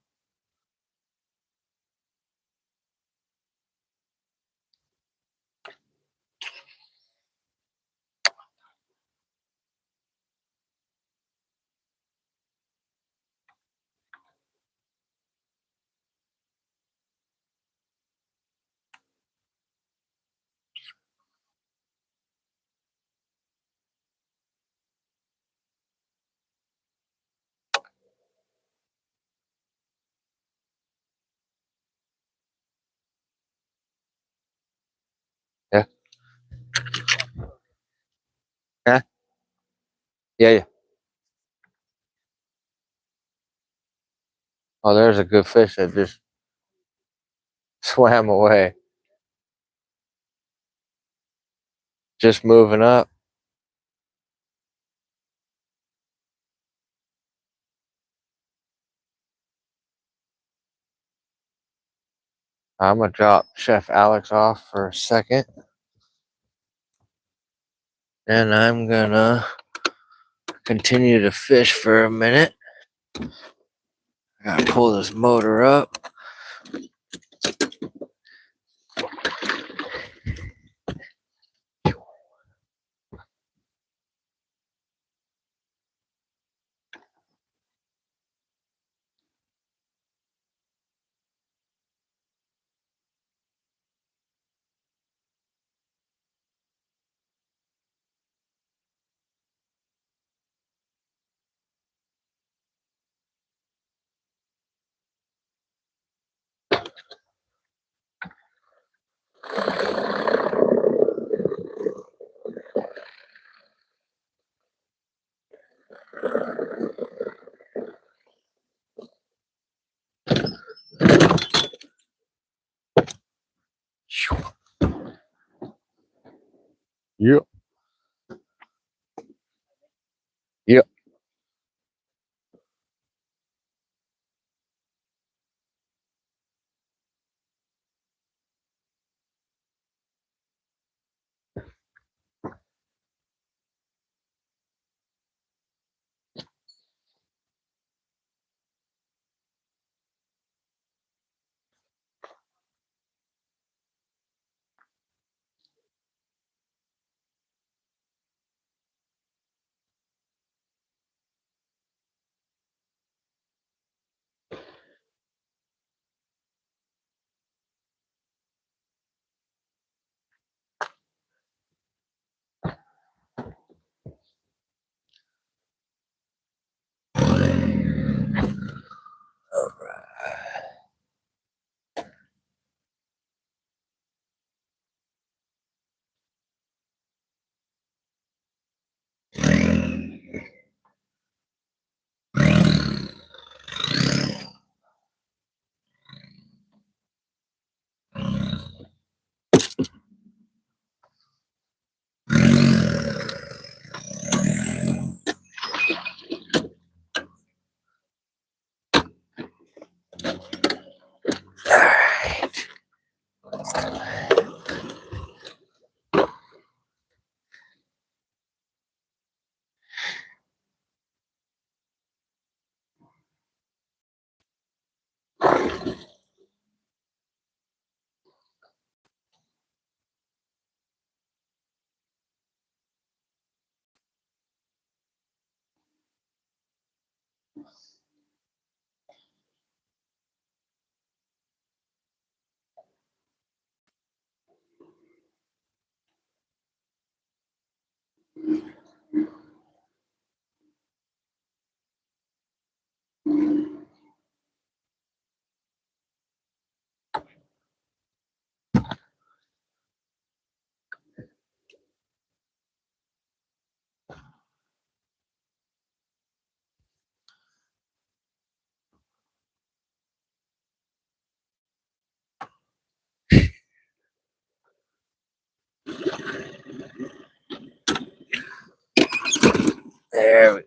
Yeah. Yeah. Yeah. Oh, there's a good fish that just swam away. Just moving up. I'm gonna drop Chef Alex off for a second. And I'm gonna continue to fish for a minute. I gotta pull this motor up. Yep. Yep. There we go.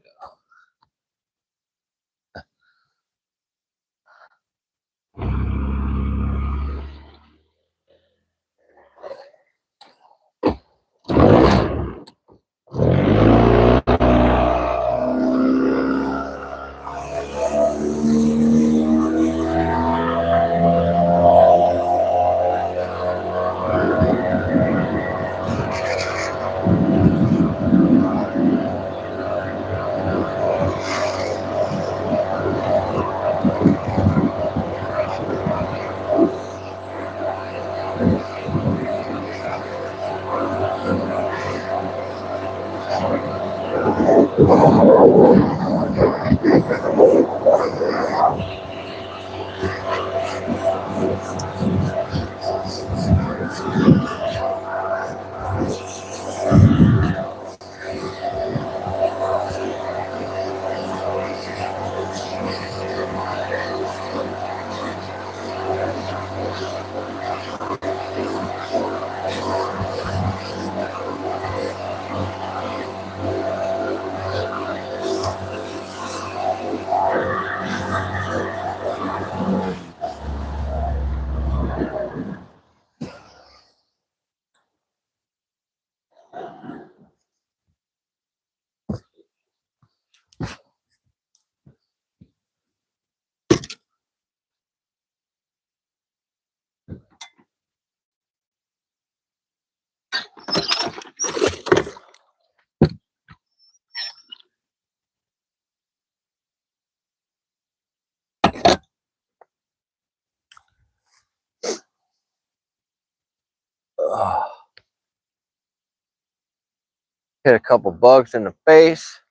Hit a couple bugs in the face.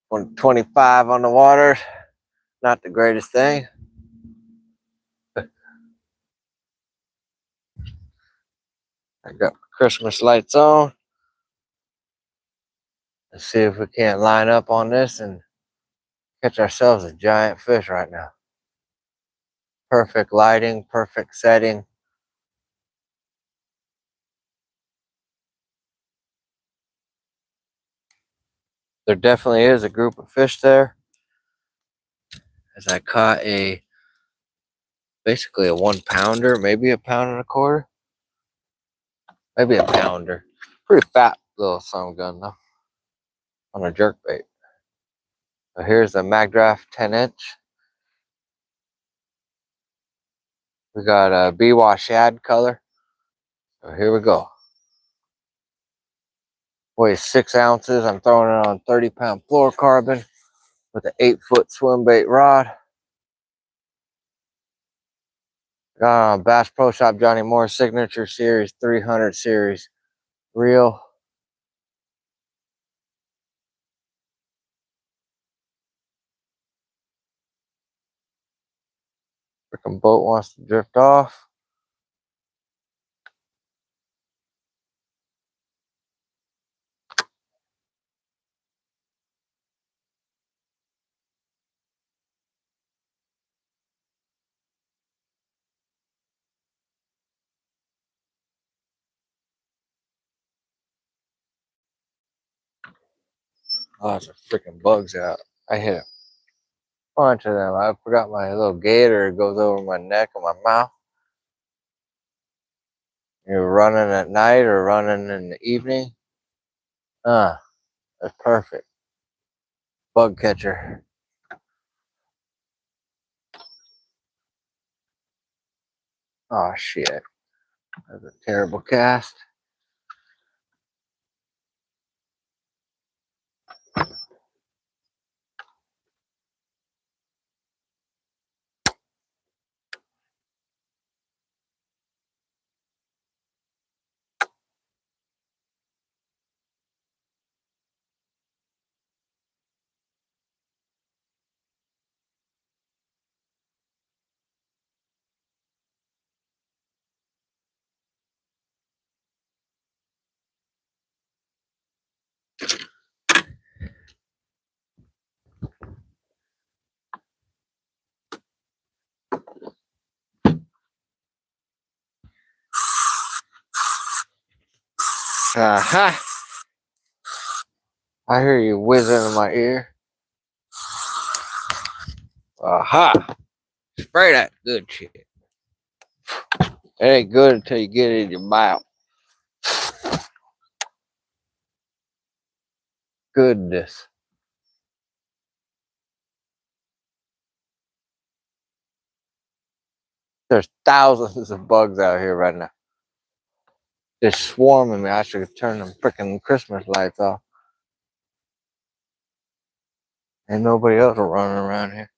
125 on the water. Not the greatest thing. I got Christmas lights on. Let's see if we can't line up on this and catch ourselves a giant fish right now. Perfect lighting, perfect setting. There definitely is a group of fish there. As I caught basically a 1 pounder, maybe a pound and a quarter. Maybe a pounder. Pretty fat little sun gun though. On a jerkbait. So here's the Magdraft 10-inch. We got a Biwa shad color. So here we go. Weighs 6 ounces. I'm throwing it on 30-pound fluorocarbon with an 8-foot Swimbait rod. Got on Bass Pro Shop Johnny Moore Signature Series 300 series reel. Freaking boat wants to drift off. Lots of freaking bugs out. I hit a bunch of them. I forgot my little gator. It goes over my neck and my mouth. You're running at night or running in the evening. That's perfect. Bug catcher. Oh shit. That's a terrible cast. Aha! I hear you whizzing in my ear. Aha! Spray that good shit. It ain't good until you get it in your mouth. Goodness. There's thousands of bugs out here right now. They're swarming me. I should turn them freaking Christmas lights off. Ain't nobody else running around here.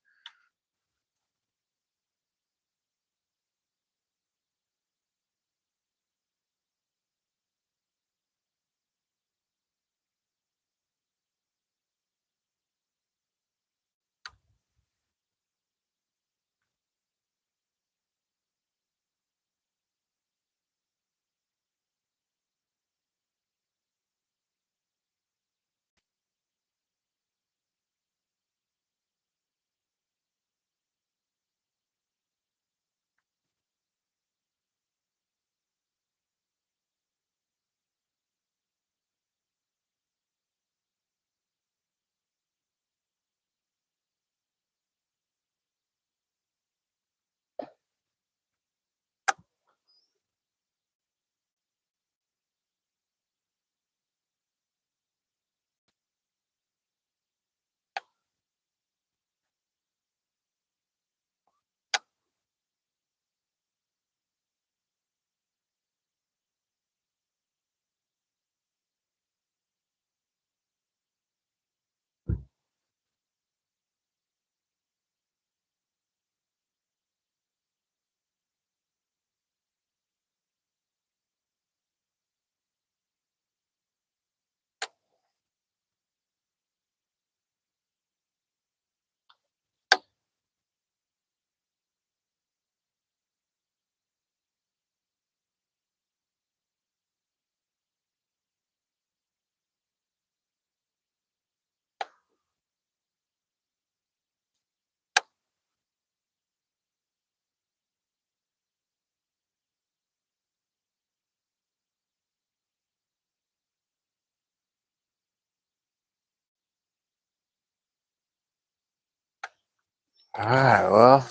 Alright, well,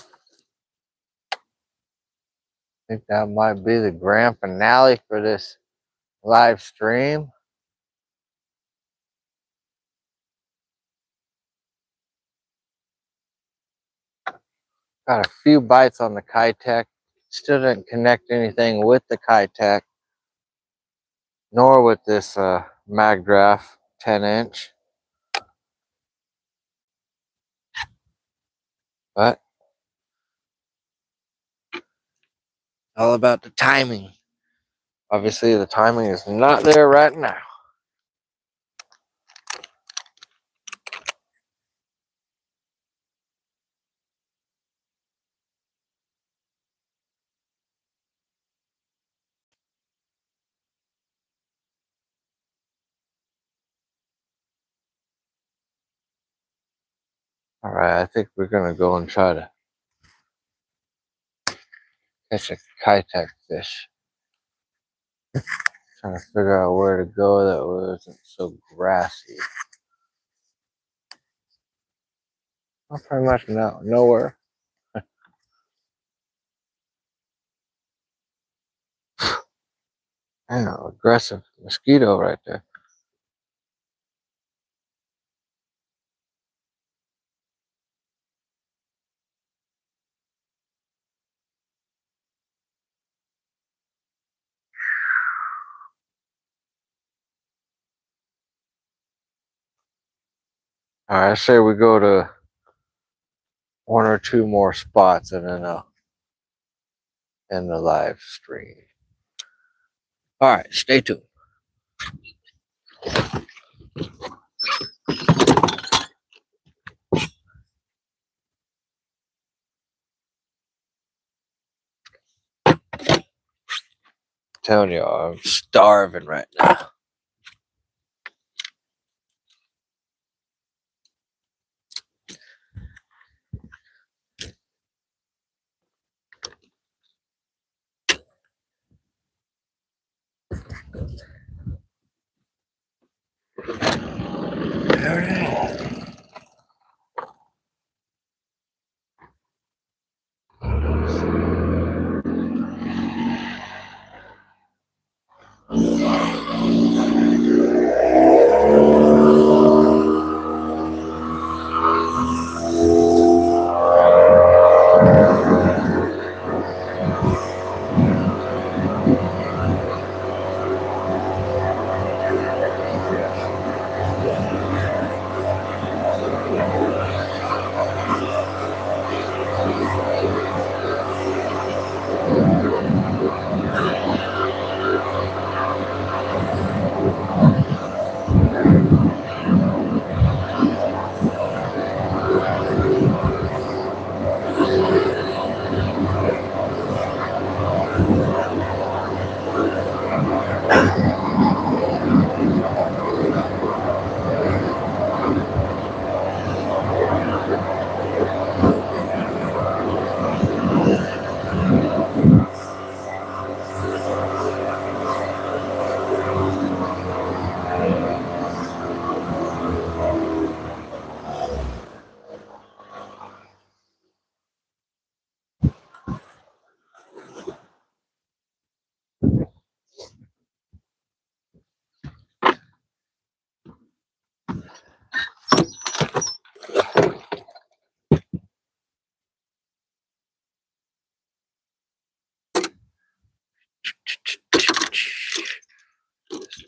I think that might be the grand finale for this live stream. Got a few bites on the Kitech. Still didn't connect anything with the Kitech, nor with this Magdraft 10-inch. But all about the timing. Obviously, the timing is not there right now. Alright, I think we're going to go and try to catch a Kitech fish. Trying to figure out where to go that wasn't so grassy. Well, pretty much nowhere. Damn, aggressive mosquito right there. Alright, I say we go to one or two more spots and then I'll end the live stream. Alright, stay tuned. Telling you, I'm starving right now.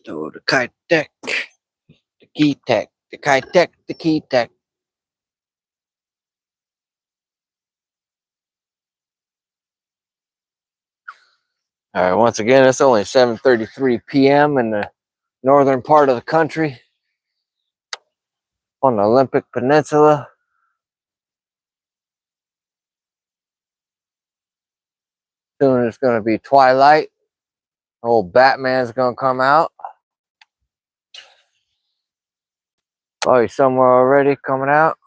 So the kite deck, the key tech, the kite deck, the key tech. All right, once again, it's only 7:33 p.m. in the northern part of the country on the Olympic Peninsula. Soon it's going to be twilight. Old Batman's going to come out. Oh, he's somewhere already coming out.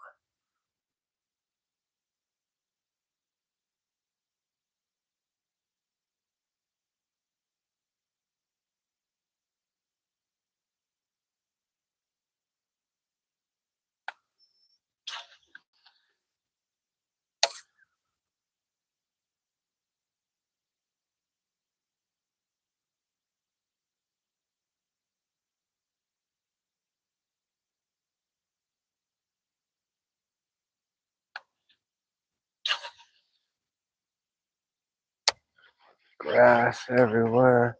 Grass everywhere.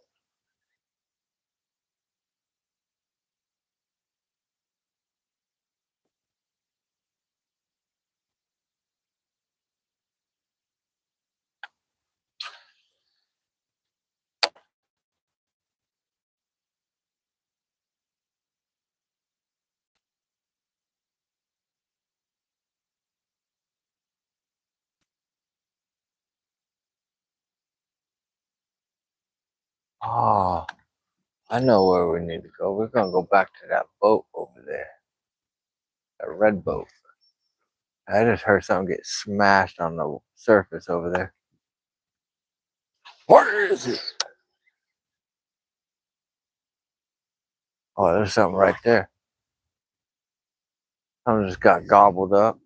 Oh, I know where we need to go. We're going to go back to that boat over there. That red boat. I just heard something get smashed on the surface over there. Where is it? Oh, there's something right there. Something just got gobbled up.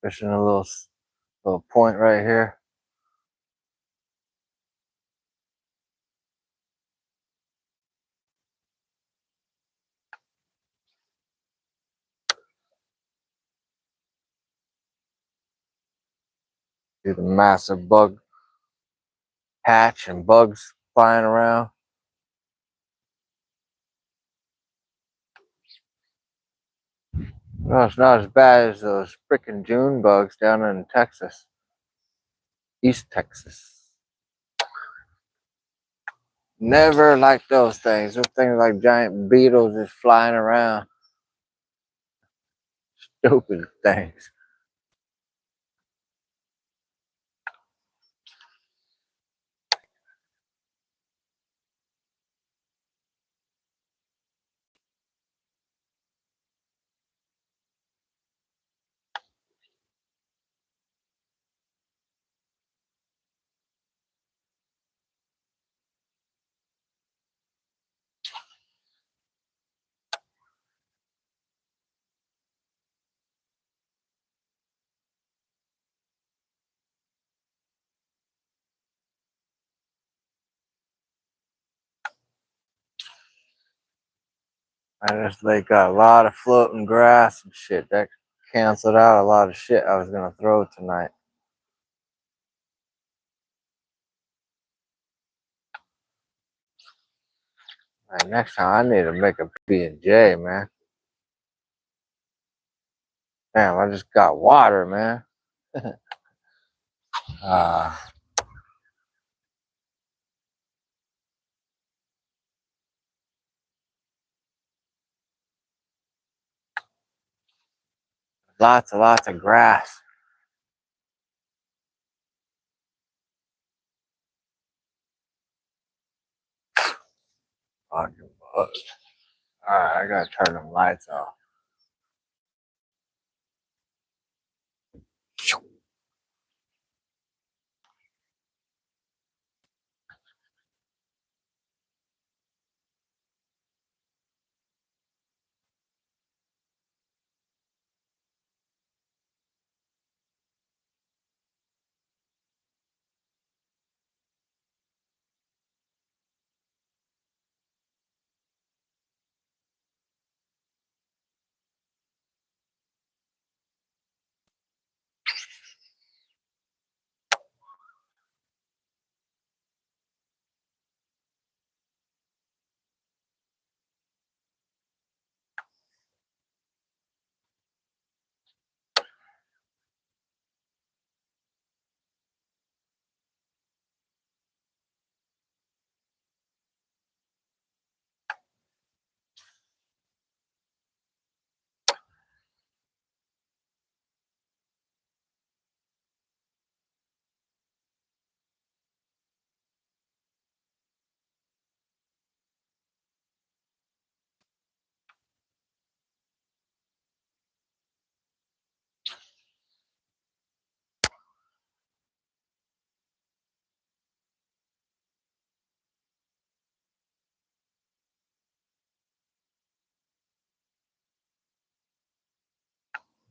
Fishing a little point right here. See the massive bug hatch and bugs flying around. No, it's not as bad as those freaking June bugs down in Texas, East Texas. Never liked those things. Those things like giant beetles just flying around. Stupid things. They got a lot of floating grass and shit. That canceled out a lot of shit I was gonna throw tonight. Right, next time I need to make a B&J, man. Damn, I just got water, man. Lots of grass. Fucking bugs. Alright, I gotta turn them lights off.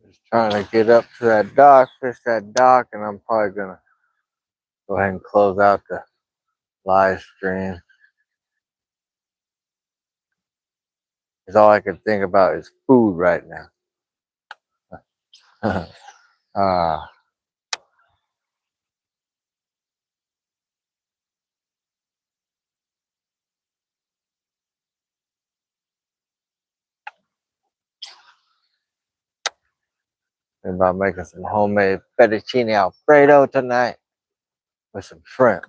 Just trying to get up to that dock, fish that dock, and I'm probably gonna go ahead and close out the live stream. Because all I can think about is food right now. Thinking about making some homemade fettuccine alfredo tonight with some shrimp.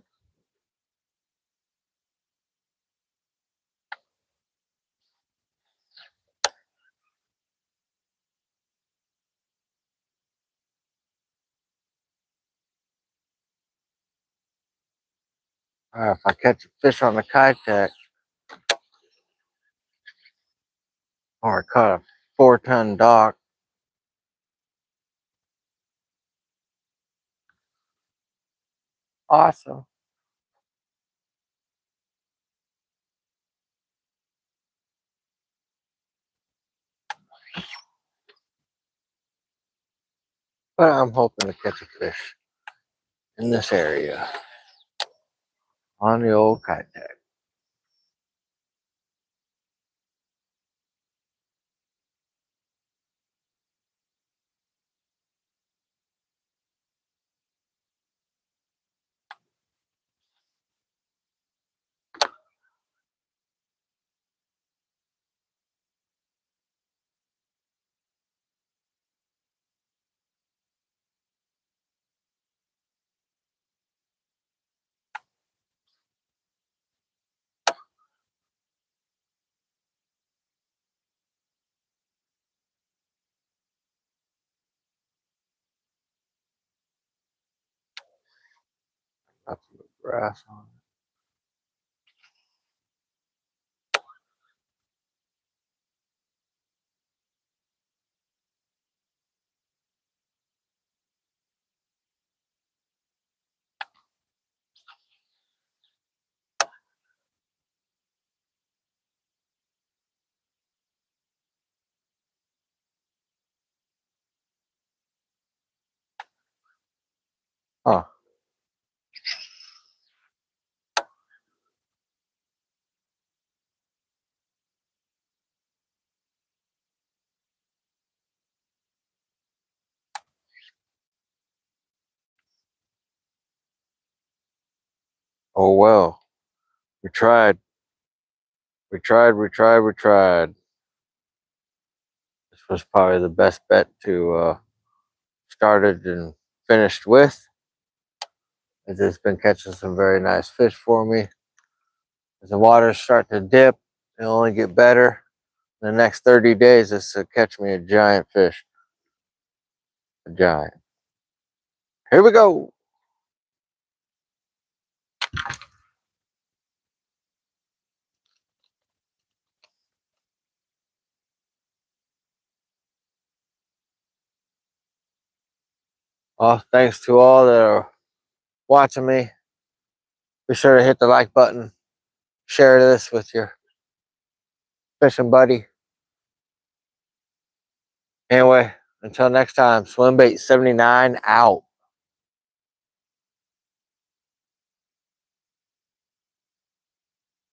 If I catch a fish on the kayak, or I caught a 4-ton dock, awesome. But I'm hoping to catch a fish in this area on the old kayak. Got some grass on it. Huh. Oh well. We tried. We tried. This was probably the best bet to started and finished with. It's been catching some very nice fish for me. As the waters start to dip, it'll only get better. In the next 30 days, it's to catch me a giant fish. A giant. Here we go. Well, thanks to all that are watching me. Be sure to hit the like button. Share this with your fishing buddy. Anyway, until next time, Swimbait 79 out.